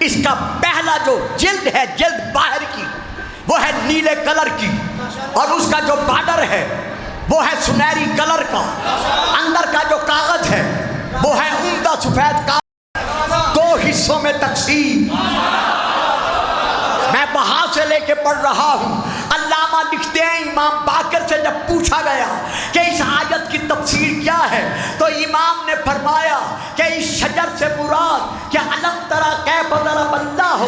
اس کا پہلا جو جلد ہے، جلد باہر کی، وہ ہے نیلے کلر کی، اور اس کا جو بارڈر ہے وہ ہے سنہری کلر کا، اندر کا جو کاغذ ہے وہ ہے عمدہ سفید کاغذ، 2 حصوں میں تقسیم۔ میں وہاں سے لے کے پڑھ رہا ہوں۔ علامہ لکھتے ہیں، امام باقر سے جب پوچھا گیا کہ اس آیت کی تفسیر کیا ہے تو امام نے فرمایا کہ اس شجر سے مراد کہ الم تری کیف ضرب اللہ،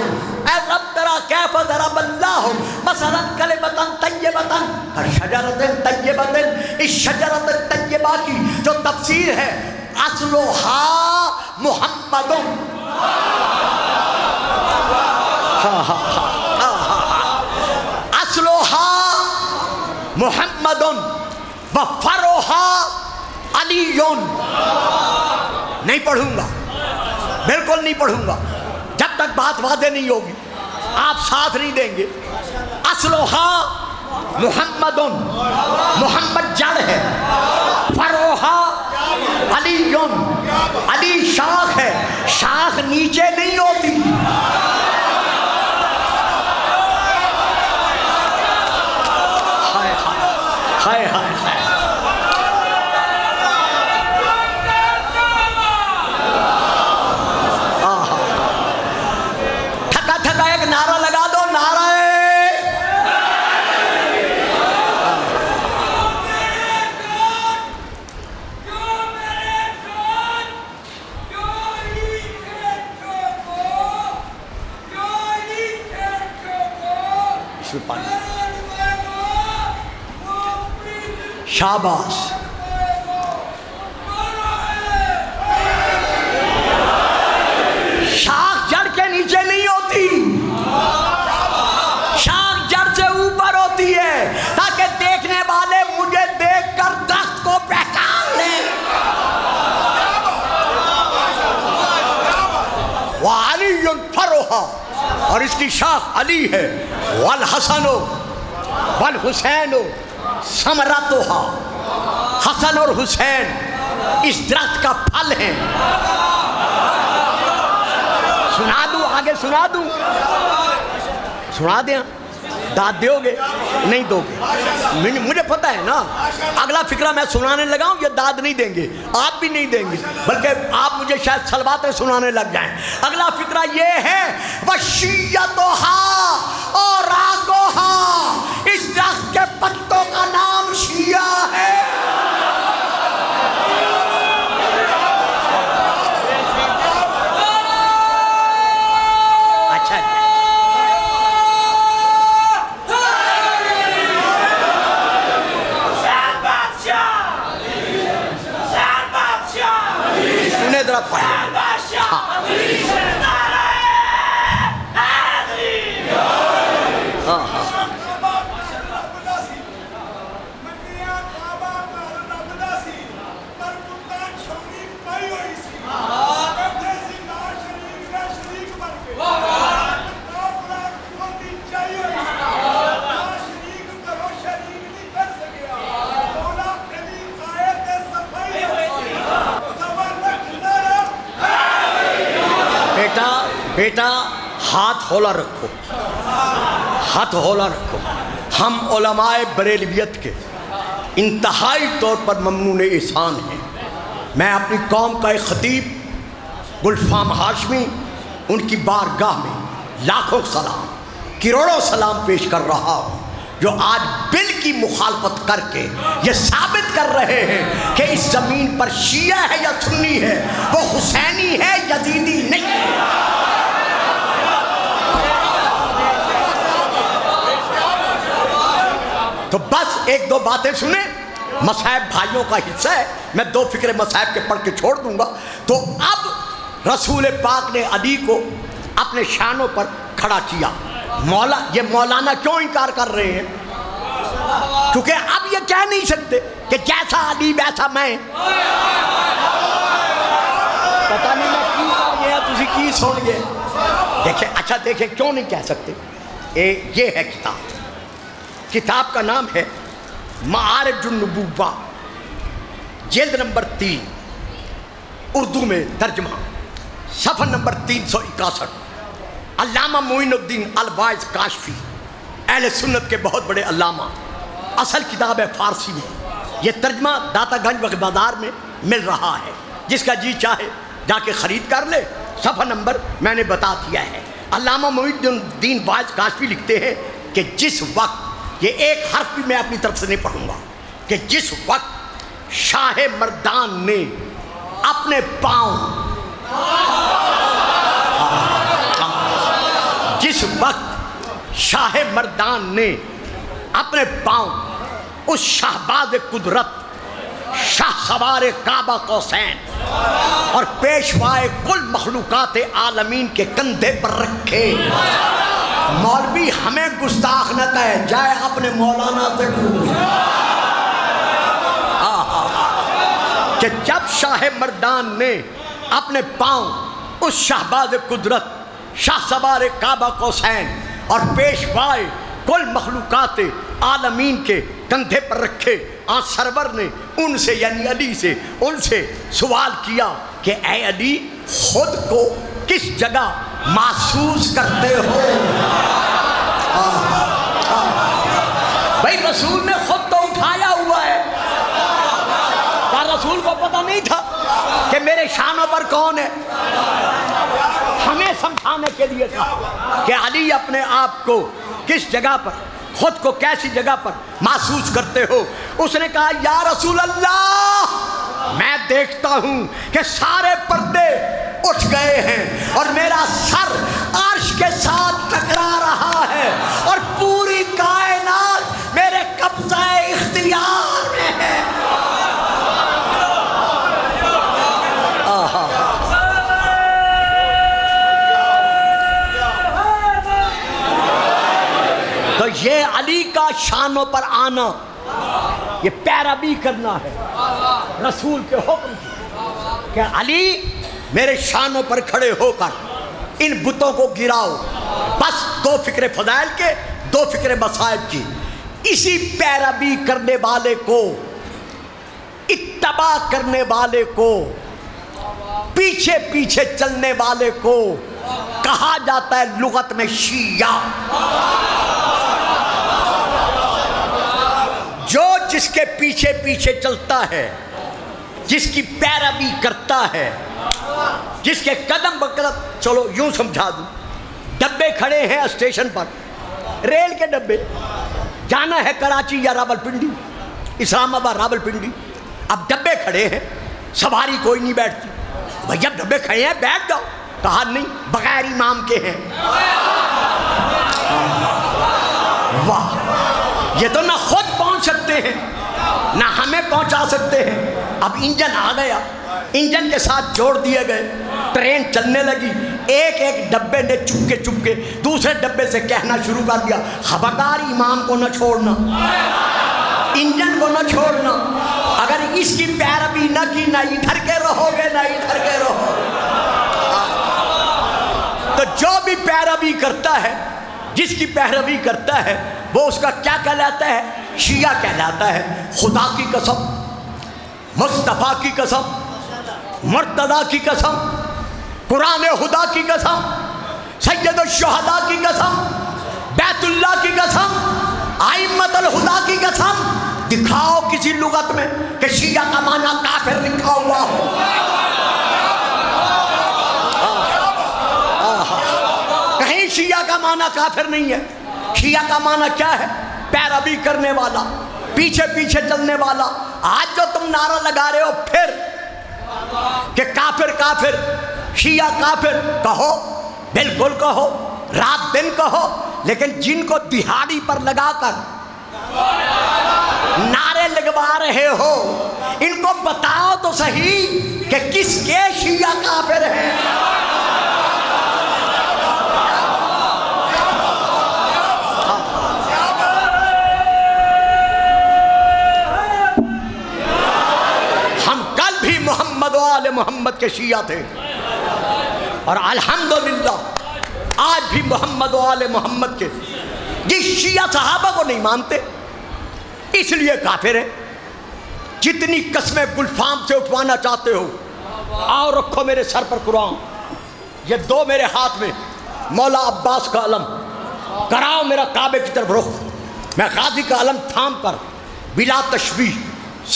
اے رب تری کیف ضرب اللہ مثلا کلمۃ طیبۃ کشجرۃ طیبۃ، اس شجرۃ طیبہ کی جو تفسیر ہے اصلھا محمد، اصلھا محمد وفرعھا علی۔ نہیں پڑھوں گا، بالکل نہیں پڑھوں گا جب تک بات واضح نہیں ہوگی، آپ ساتھ نہیں دیں گے۔ اصلھا محمد، محمد جڑ ہے، فرعھا علی، علی شاخ ہے، شاخ نیچے نہیں ہوتی۔ ہائے ہائے ہائے، تھکا تھکا ایک نعرہ لگا دو، نعرہ شاباش۔ شاخ جڑ کے نیچے نہیں ہوتی، شاخ جڑ سے اوپر ہوتی ہے، تاکہ دیکھنے والے مجھے دیکھ کر درخت کو پہچان لیں۔ اور اس کی شاخ علی ہے. والحسن والحسین ثمرتھا، حسن اور حسین اس درخت کا پھل ہیں. سنا دوں آگے، سنا دوں، سنا دیں؟ داد دیو گے؟ نہیں دو گے. مجھے پتہ ہے نا اگلا فقرہ میں سنانے لگا ہوں، یہ داد نہیں دیں گے، آپ بھی نہیں دیں گے، بلکہ آپ مجھے شاید صلواتیں سنانے لگ جائیں. اگلا فقرہ یہ ہے وشیتھا اور راگوہا، اس درخت کے پتوں کا نام شیعہ ہے. بیٹا ہاتھ ہولا رکھو، ہاتھ ہولا رکھو. ہم علماء بریلویت کے انتہائی طور پر ممنون احسان ہیں. میں اپنی قوم کا ایک خطیب گلفام ہاشمی، ان کی بارگاہ میں لاکھوں سلام، کروڑوں سلام پیش کر رہا ہوں، جو آج بل کی مخالفت کر کے یہ ثابت کر رہے ہیں کہ اس زمین پر شیعہ ہے یا سنی ہے، وہ حسینی ہے یزیدی نہیں ہے. تو بس ایک دو باتیں سنیں، مصائب بھائیوں کا حصہ ہے، میں دو فقرے مصائب کے پڑھ کے چھوڑ دوں گا. تو اب رسول پاک نے علی کو اپنے شانوں پر کھڑا کیا. یہ مولانا کیوں انکار کر رہے ہیں؟ کیونکہ اب یہ کہہ نہیں سکتے کہ جیسا علی ویسا میں. پتہ نہیں میں کی کر گیا، تسی کی سن گئے. دیکھیں اچھا دیکھیں کیوں نہیں کہہ سکتے. یہ ہے کتاب کا نام ہے معارج النبوہ، جلد نمبر 3، اردو میں ترجمہ، صفحہ نمبر 361. علامہ معین الدین الواعظ کاشفی، اہل سنت کے بہت بڑے علامہ. اصل کتاب ہے فارسی میں، یہ ترجمہ داتا گنج وقت بازار میں مل رہا ہے، جس کا جی چاہے جا کے خرید کر لے. صفحہ نمبر میں نے بتا دیا ہے. علامہ معین الدین واعظ کاشفی لکھتے ہیں کہ جس وقت، یہ ایک حرف بھی میں اپنی طرف سے نہیں پڑھوں گا، کہ جس وقت شاہ مردان نے اپنے پاؤں، جس وقت شاہ مردان نے اپنے پاؤں اس شہباز قدرت، شاہ سوار کعبہ قوسین اور پیشوائے کل مخلوقات عالمین کے کندھے پر رکھے. مولوی ہمیں گستاخ نہ کہے، جائے اپنے مولانا سے پوچھ کہ جب شاہ مردان نے اپنے پاؤں اس شہباز قدرت، شاہ سوار کعبہ قوسین اور پیشوائے کل مخلوقات عالمین کے کندھے پر رکھے، آن سرور نے ان سے یعنی علی سے ان سے سوال کیا کہ اے علی خود کو کس جگہ محسوس کرتے ہو؟ بھائی رسول نے خود تو اٹھایا ہوا ہے، کیا رسول کو پتہ نہیں تھا کہ میرے شانوں پر کون ہے؟ ہمیں سمجھانے کے لیے تھا کہ علی اپنے آپ کو کس جگہ پر، خود کو کیسی جگہ پر محسوس کرتے ہو؟ اس نے کہا یا رسول اللہ، میں دیکھتا ہوں کہ سارے پردے اٹھ گئے ہیں اور میرا سر عرش کے ساتھ ٹکرا رہا ہے اور پوری کائنات میرے قبضہ اختیار میں ہے. تو یہ علی کا شانوں پر آنا، یہ پیروی کرنا ہے رسول کے حکم کی کہ علی میرے شانوں پر کھڑے ہو کر ان بتوں کو گراؤ. بس 2 فکر فضائل کے، 2 فکر مصائب کی. اسی پیروی کرنے والے کو، اتباع کرنے والے کو، پیچھے پیچھے چلنے والے کو کہا جاتا ہے لغت میں شیعہ. جو جس کے پیچھے پیچھے چلتا ہے، جس کی پیروی کرتا ہے، جس کے قدم بقدم. چلو یوں سمجھا دوں، ڈبے کھڑے ہیں اسٹیشن پر، ریل کے ڈبے، جانا ہے کراچی یا راول پنڈی، اسلام آباد راول پنڈی. اب ڈبے کھڑے ہیں، سواری کوئی نہیں بیٹھتی. بھئی اب ڈبے کھڑے ہیں بیٹھ جاؤ. کہا نہیں، بغیر امام کے ہیں. واہ، یہ تو نہ خود پہنچ سکتے ہیں نہ ہمیں پہنچا سکتے ہیں. اب انجن آ گیا، انجن کے ساتھ جوڑ دیے گئے، ٹرین چلنے لگی. ایک ایک ڈبے نے چپ کے دوسرے ڈبے سے کہنا شروع کر دیا، خبردار امام کو نہ چھوڑنا، انجن کو نہ چھوڑنا. اگر اس کی پیروی نہ کی، نہ ادھر کے رہو گے نہ ادھر کے رہو گے. تو جو بھی پیروی کرتا ہے، جس کی پیروی کرتا ہے، وہ اس کا کیا کہلاتا ہے؟ شیعہ کہلاتا ہے. خدا کی قسم، مصطفیٰ کی قسم، مرتضیٰ کی قسم، قرآن خدا کی قسم، سید الشہداء کی قسم، بیت اللہ کی قسم، ائمۃ الہدیٰ کی قسم. دکھاؤ کسی لغت میں کہ شیعہ کا معنی کافر لکھا ہوا ہو. کہیں شیعہ کا معنی کافر نہیں ہے. شیعہ کا معنی کیا ہے؟ پیروی کرنے والا، پیچھے پیچھے چلنے والا. آج جو تم نعرہ لگا رہے ہو پھر کہ کافر کافر، شیعہ کافر، کہو، بالکل کہو، رات دن کہو، لیکن جن کو دہاڑی پر لگا کر نعرے لگوا رہے ہو، ان کو بتاؤ تو صحیح کہ کس کے شیعہ کافر ہیں. محمد و آل محمد کے شیعہ تھے، اور الحمدللہ آج بھی محمد و آل محمد کے جس شیعہ صحابہ کو نہیں مانتے اس لیے کافر ہیں. جتنی قسمیں گلفام سے اٹھوانا چاہتے ہو، آؤ رکھو میرے سر پر قرآن. یہ 2 میرے ہاتھ میں مولا عباس کا علم، کراؤ میرا کعبے کی طرف رخ. میں غازی کا علم تھام کر بلا تشبیہ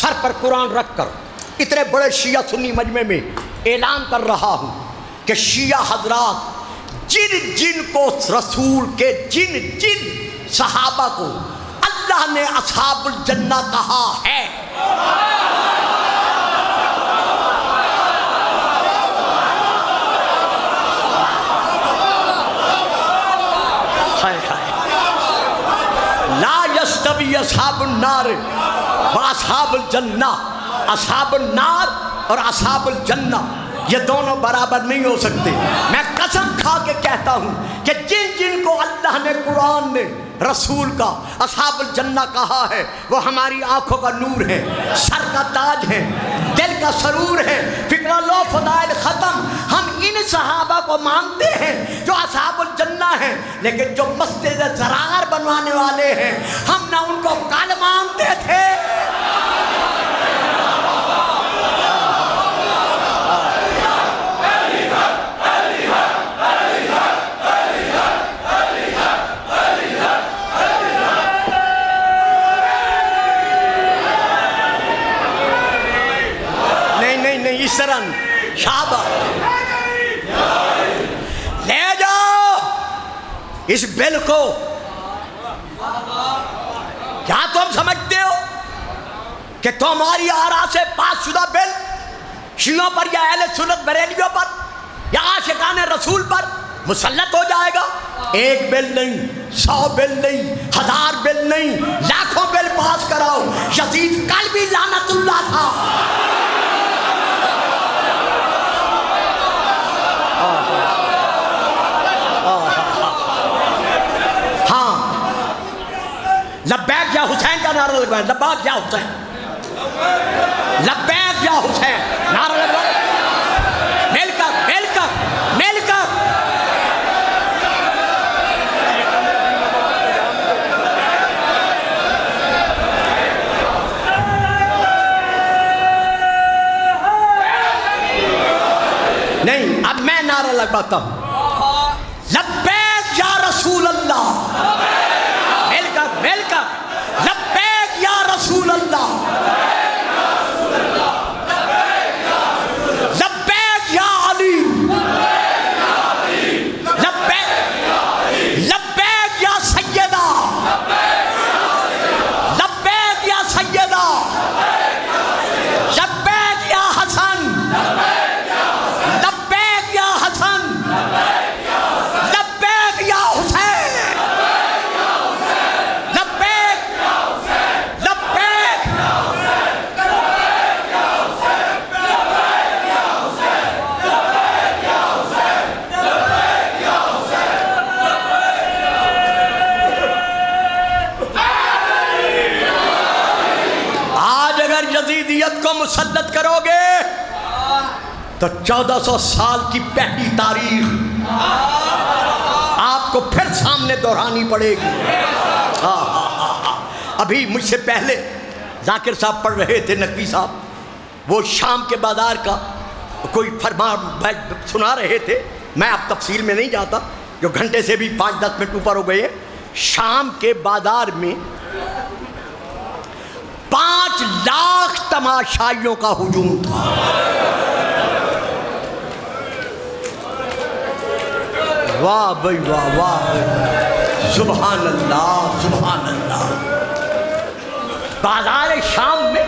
سر پر قرآن رکھ کر اتنے بڑے شیعہ سنی مجمع میں اعلان کر رہا ہوں کہ شیعہ حضرات، جن جن کو رسول کے جن صحابہ کو اللہ نے اصحاب الجنہ کہا ہے، لا یستوی اصحاب النار واصحاب الجنہ. اصحاب النار اور اصحاب الجنہ یہ دونوں برابر نہیں ہو سکتے. میں قسم کھا کے کہتا ہوں کہ جن جن کو اللہ نے قرآن میں رسول کا اصحاب الجنہ کہا ہے، وہ ہماری آنکھوں کا نور ہے، سر کا تاج ہے، دل کا سرور ہے. فکر لو فضائل ختم. ہم ان صحابہ کو مانتے ہیں جو اصحاب الجنہ ہیں، لیکن جو مسجد زرار بنوانے والے ہیں، ہم نہ ان کو کل مانتے تھے اس طرح. شاباش، لے جاؤ اس بل کو. کیا تم سمجھتے ہو کہ تمہاری آرا سے پاس شدہ بل شیعوں پر یا اہل سنت بریلیوں پر یا عاشقان رسول پر مسلط ہو جائے گا؟ 1 بل نہیں، 100 بل نہیں، 1000 بل نہیں، لاکھوں بل پاس کراؤ. یزید کل بھی لعنت اللہ تھا. لبیک یا حسین کا نعرہ لگوائیں. لبیک یا حسین، لبیک یا حسین نعرہ لگوائیں. مل کر کرواتا ہوں. لبیک یا رسول اللہ. مل کر لبیک یا رسول اللہ. لبیک یا علی. لبیک یا سیدہ. لبیک یا سیدہ. لبیک یا حسن. لبیک یا حسن. لبیک یا حسین. لبیک. لبیک. آج اگر یزیدیت کو مسلط کرو گے تو 1400 سال کی پہلی تاریخ آپ کو پھر سامنے دہرانی پڑے گی. ابھی مجھ سے پہلے ذاکر صاحب پڑھ رہے تھے، نقوی صاحب، وہ شام کے بازار کا کوئی فرمان سنا رہے تھے. میں اب تفصیل میں نہیں جاتا، جو گھنٹے سے بھی 5-10 منٹ اوپر ہو گئے. شام کے بازار میں 5 لاکھ تماشائیوں کا ہجوم تھا. واہ بھائی واہ، واہ بھائی، سبحان اللہ سبحان اللہ. بازار شام میں،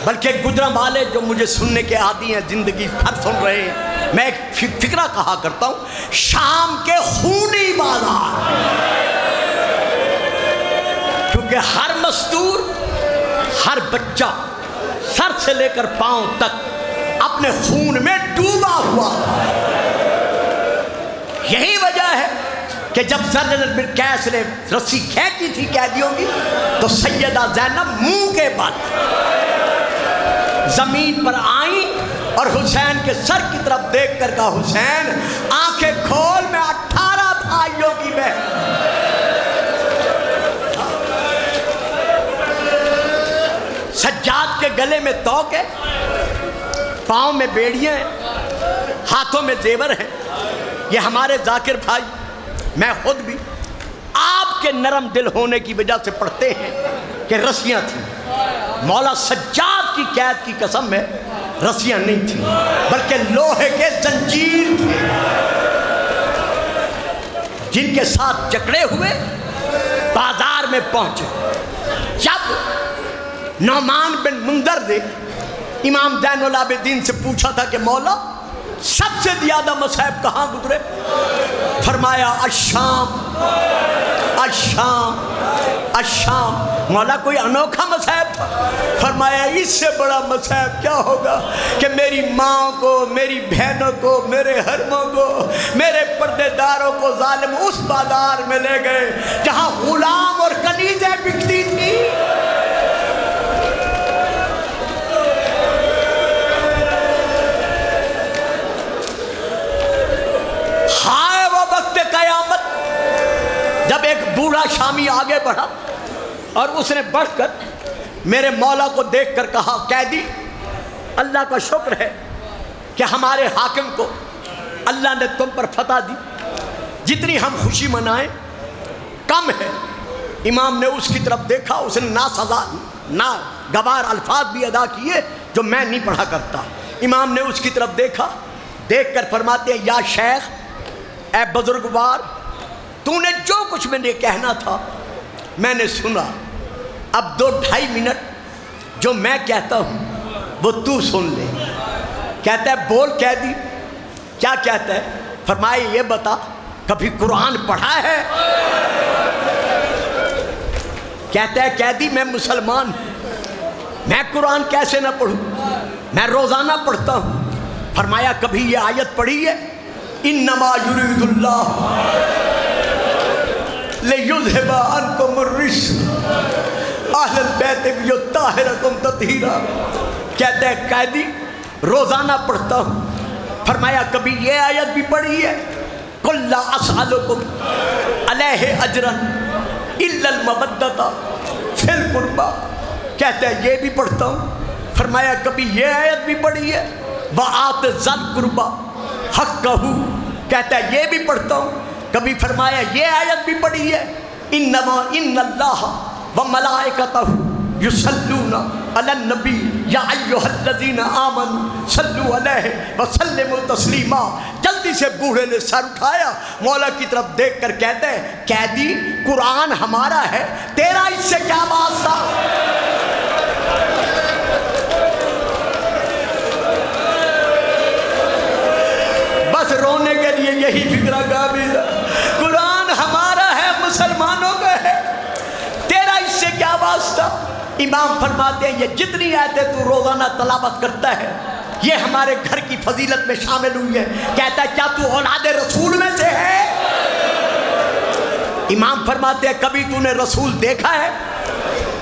بلکہ گجرا والے جو مجھے سننے کے عادی ہیں، زندگی بھر سن رہے ہیں، میں ایک فکرہ کہا کرتا ہوں، شام کے خونی بازار. کیونکہ ہر مزدور، ہر بچہ سر سے لے کر پاؤں تک اپنے خون میں ڈوبا ہوا تھا. یہی وجہ ہے کہ جب سرجنرل بن قیس نے رسی کھینچی تھی قیدیوں کی، تو سیدہ زینب منہ کے بل زمین پر آئیں اور حسین کے سر کی طرف دیکھ کر کہا، حسین آنکھیں کھول، میں 18 بھائیوں کی بہن. سجاد کے گلے میں توق ہے، پاؤں میں بیڑیاں ہیں، ہاتھوں میں زیور ہیں. یہ ہمارے ذاکر بھائی، میں خود بھی آپ کے نرم دل ہونے کی وجہ سے پڑھتے ہیں کہ رسیاں تھیں. مولا سجاد کی قید کی قسم ہے، رسیاں نہیں تھیں بلکہ لوہے کے زنجیر تھے جن کے ساتھ جکڑے ہوئے بازار میں پہنچے. جب نعمان بن منذر نے امام زین العابدین سے پوچھا تھا کہ مولا سب سے زیادہ مصائب کہاں گزرے، فرمایا الشام الشام الشام. مولا کوئی انوکھا مصائب تھا؟ فرمایا اس سے بڑا مصائب کیا ہوگا کہ میری ماں کو، میری بہنوں کو، میرے حرموں کو، میرے پردے داروں کو ظالم اس بازار میں لے گئے جہاں غلام اور کنیزیں بکتی تھی. قیامت جب ایک بوڑھا شامی آگے بڑھا اور اس نے بڑھ کر میرے مولا کو دیکھ کر کہا، قیدی اللہ کا شکر ہے کہ ہمارے حاکم کو اللہ نے تم پر فتح دی، جتنی ہم خوشی منائیں کم ہے. امام نے اس کی طرف دیکھا، اس نے ناگوار الفاظ بھی ادا کیے جو میں نہیں پڑھا کرتا. امام نے اس کی طرف دیکھا، دیکھ کر فرماتے ہیں، یا شیخ، اے بزرگوار، تو نے جو کچھ میں نے کہنا تھا میں نے سنا، اب 2-2.5 منٹ جو میں کہتا ہوں وہ تو سن لے. کہتا ہے بول قیدی، کیا کہتا ہے؟ فرمائے یہ بتا کبھی قرآن پڑھا ہے؟ کہتا ہے قیدی میں مسلمان ہوں، میں قرآن کیسے نہ پڑھوں، میں روزانہ پڑھتا ہوں. فرمایا کبھی یہ آیت پڑھی ہے، انما یرید اللہ لیذھب عنکم الرجس اہل البیت ویطہرکم تطہیرا. کہتے ہیں قیدی روزانہ پڑھتا ہوں. فرمایا کبھی یہ آیت بھی پڑھی ہے، قل لا اسألکم علیہ اجرا الا المودۃ فی القربى. کہتے ہیں یہ بھی پڑھتا ہوں. فرمایا کبھی یہ آیت بھی پڑھی ہے، وآت ذی القربى حقہ، کہتا ہے یہ بھی پڑھتا ہوں، کبھی فرمایا یہ آیت بھی پڑھی ہے، انما ان اللہ وملائکتہ یصلون علی النبی یا ایھا الذین آمنوا صلوا علیہ وسلموا تسلیما۔ جلدی سے بوڑھے نے سر اٹھایا، مولا کی طرف دیکھ کر کہتے ہیں قیدی قرآن ہمارا ہے، تیرا اس سے کیا واسطہ؟ بس رونے کے لیے یہی فکرہ قابل ہے، قرآن ہمارا ہے، مسلمانوں کا ہے، تیرا اس سے کیا واسطہ؟ امام فرماتے ہیں یہ جتنی آیتیں تو روزانہ تلاوت کرتا ہے یہ ہمارے گھر کی فضیلت میں شامل ہوئی ہے۔ کہتا ہے کیا تو اولاد رسول میں سے ہے؟ امام فرماتے ہیں کبھی تو نے رسول دیکھا ہے؟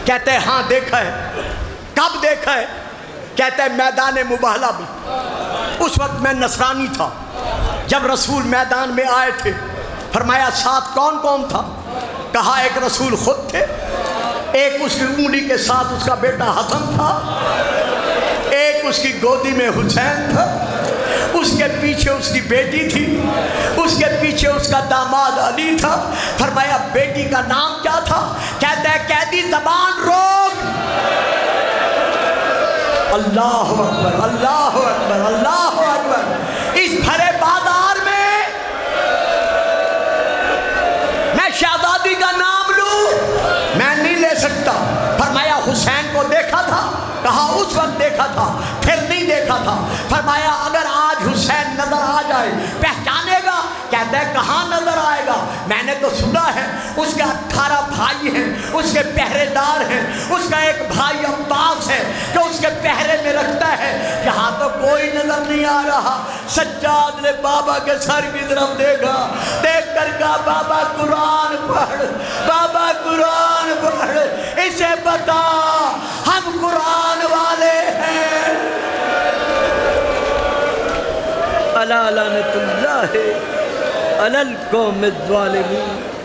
کہتے ہیں ہاں دیکھا ہے۔ کب دیکھا ہے؟ کہتا ہے میدان مباہلہ میں، اس وقت میں نصرانی تھا، جب رسول میدان میں آئے تھے، فرمایا ساتھ کون کون تھا؟ کہا ایک رسول خود تھے، ایک اس کی انگلی کے ساتھ اس کا بیٹا حسن تھا، ایک اس کی گودی میں حسین تھا، اس کے پیچھے اس کی بیٹی تھی، اس کے پیچھے اس کا داماد علی تھا۔ فرمایا بیٹی کا نام کیا تھا؟ کہتا ہے قیدی زبان روک، اللہ اکبر اللہ اکبر اللہ اکبر۔ اس بھرے بازار میں میں شہزادی کا نام لوں میں نہیں لے سکتا۔ فرمایا حسین کو دیکھا تھا؟ کہا اس وقت دیکھا تھا، پھر نہیں دیکھا تھا۔ فرمایا اگر آج حسین نظر آ جائے پہچانے گا؟ کہتا ہے کہاں نظر آئے گا، میں نے تو سنا ہے اس کے 18 بھائی ہیں، اس کے پہرے دار ہیں، اس کا ایک بھائی عباس ہے کہ اس کے پہرے میں رکھتا ہے، یہاں تو کوئی نظر نہیں آ رہا۔ سجاد نے بابا کے سر کی طرف دیکھا، دیکھ کر کہا بابا قرآن پڑھ، بابا قرآن پڑھ، اسے بتا ہم قرآن والے ہیں۔ الا لعنت اللہ علی القوم الظالمین۔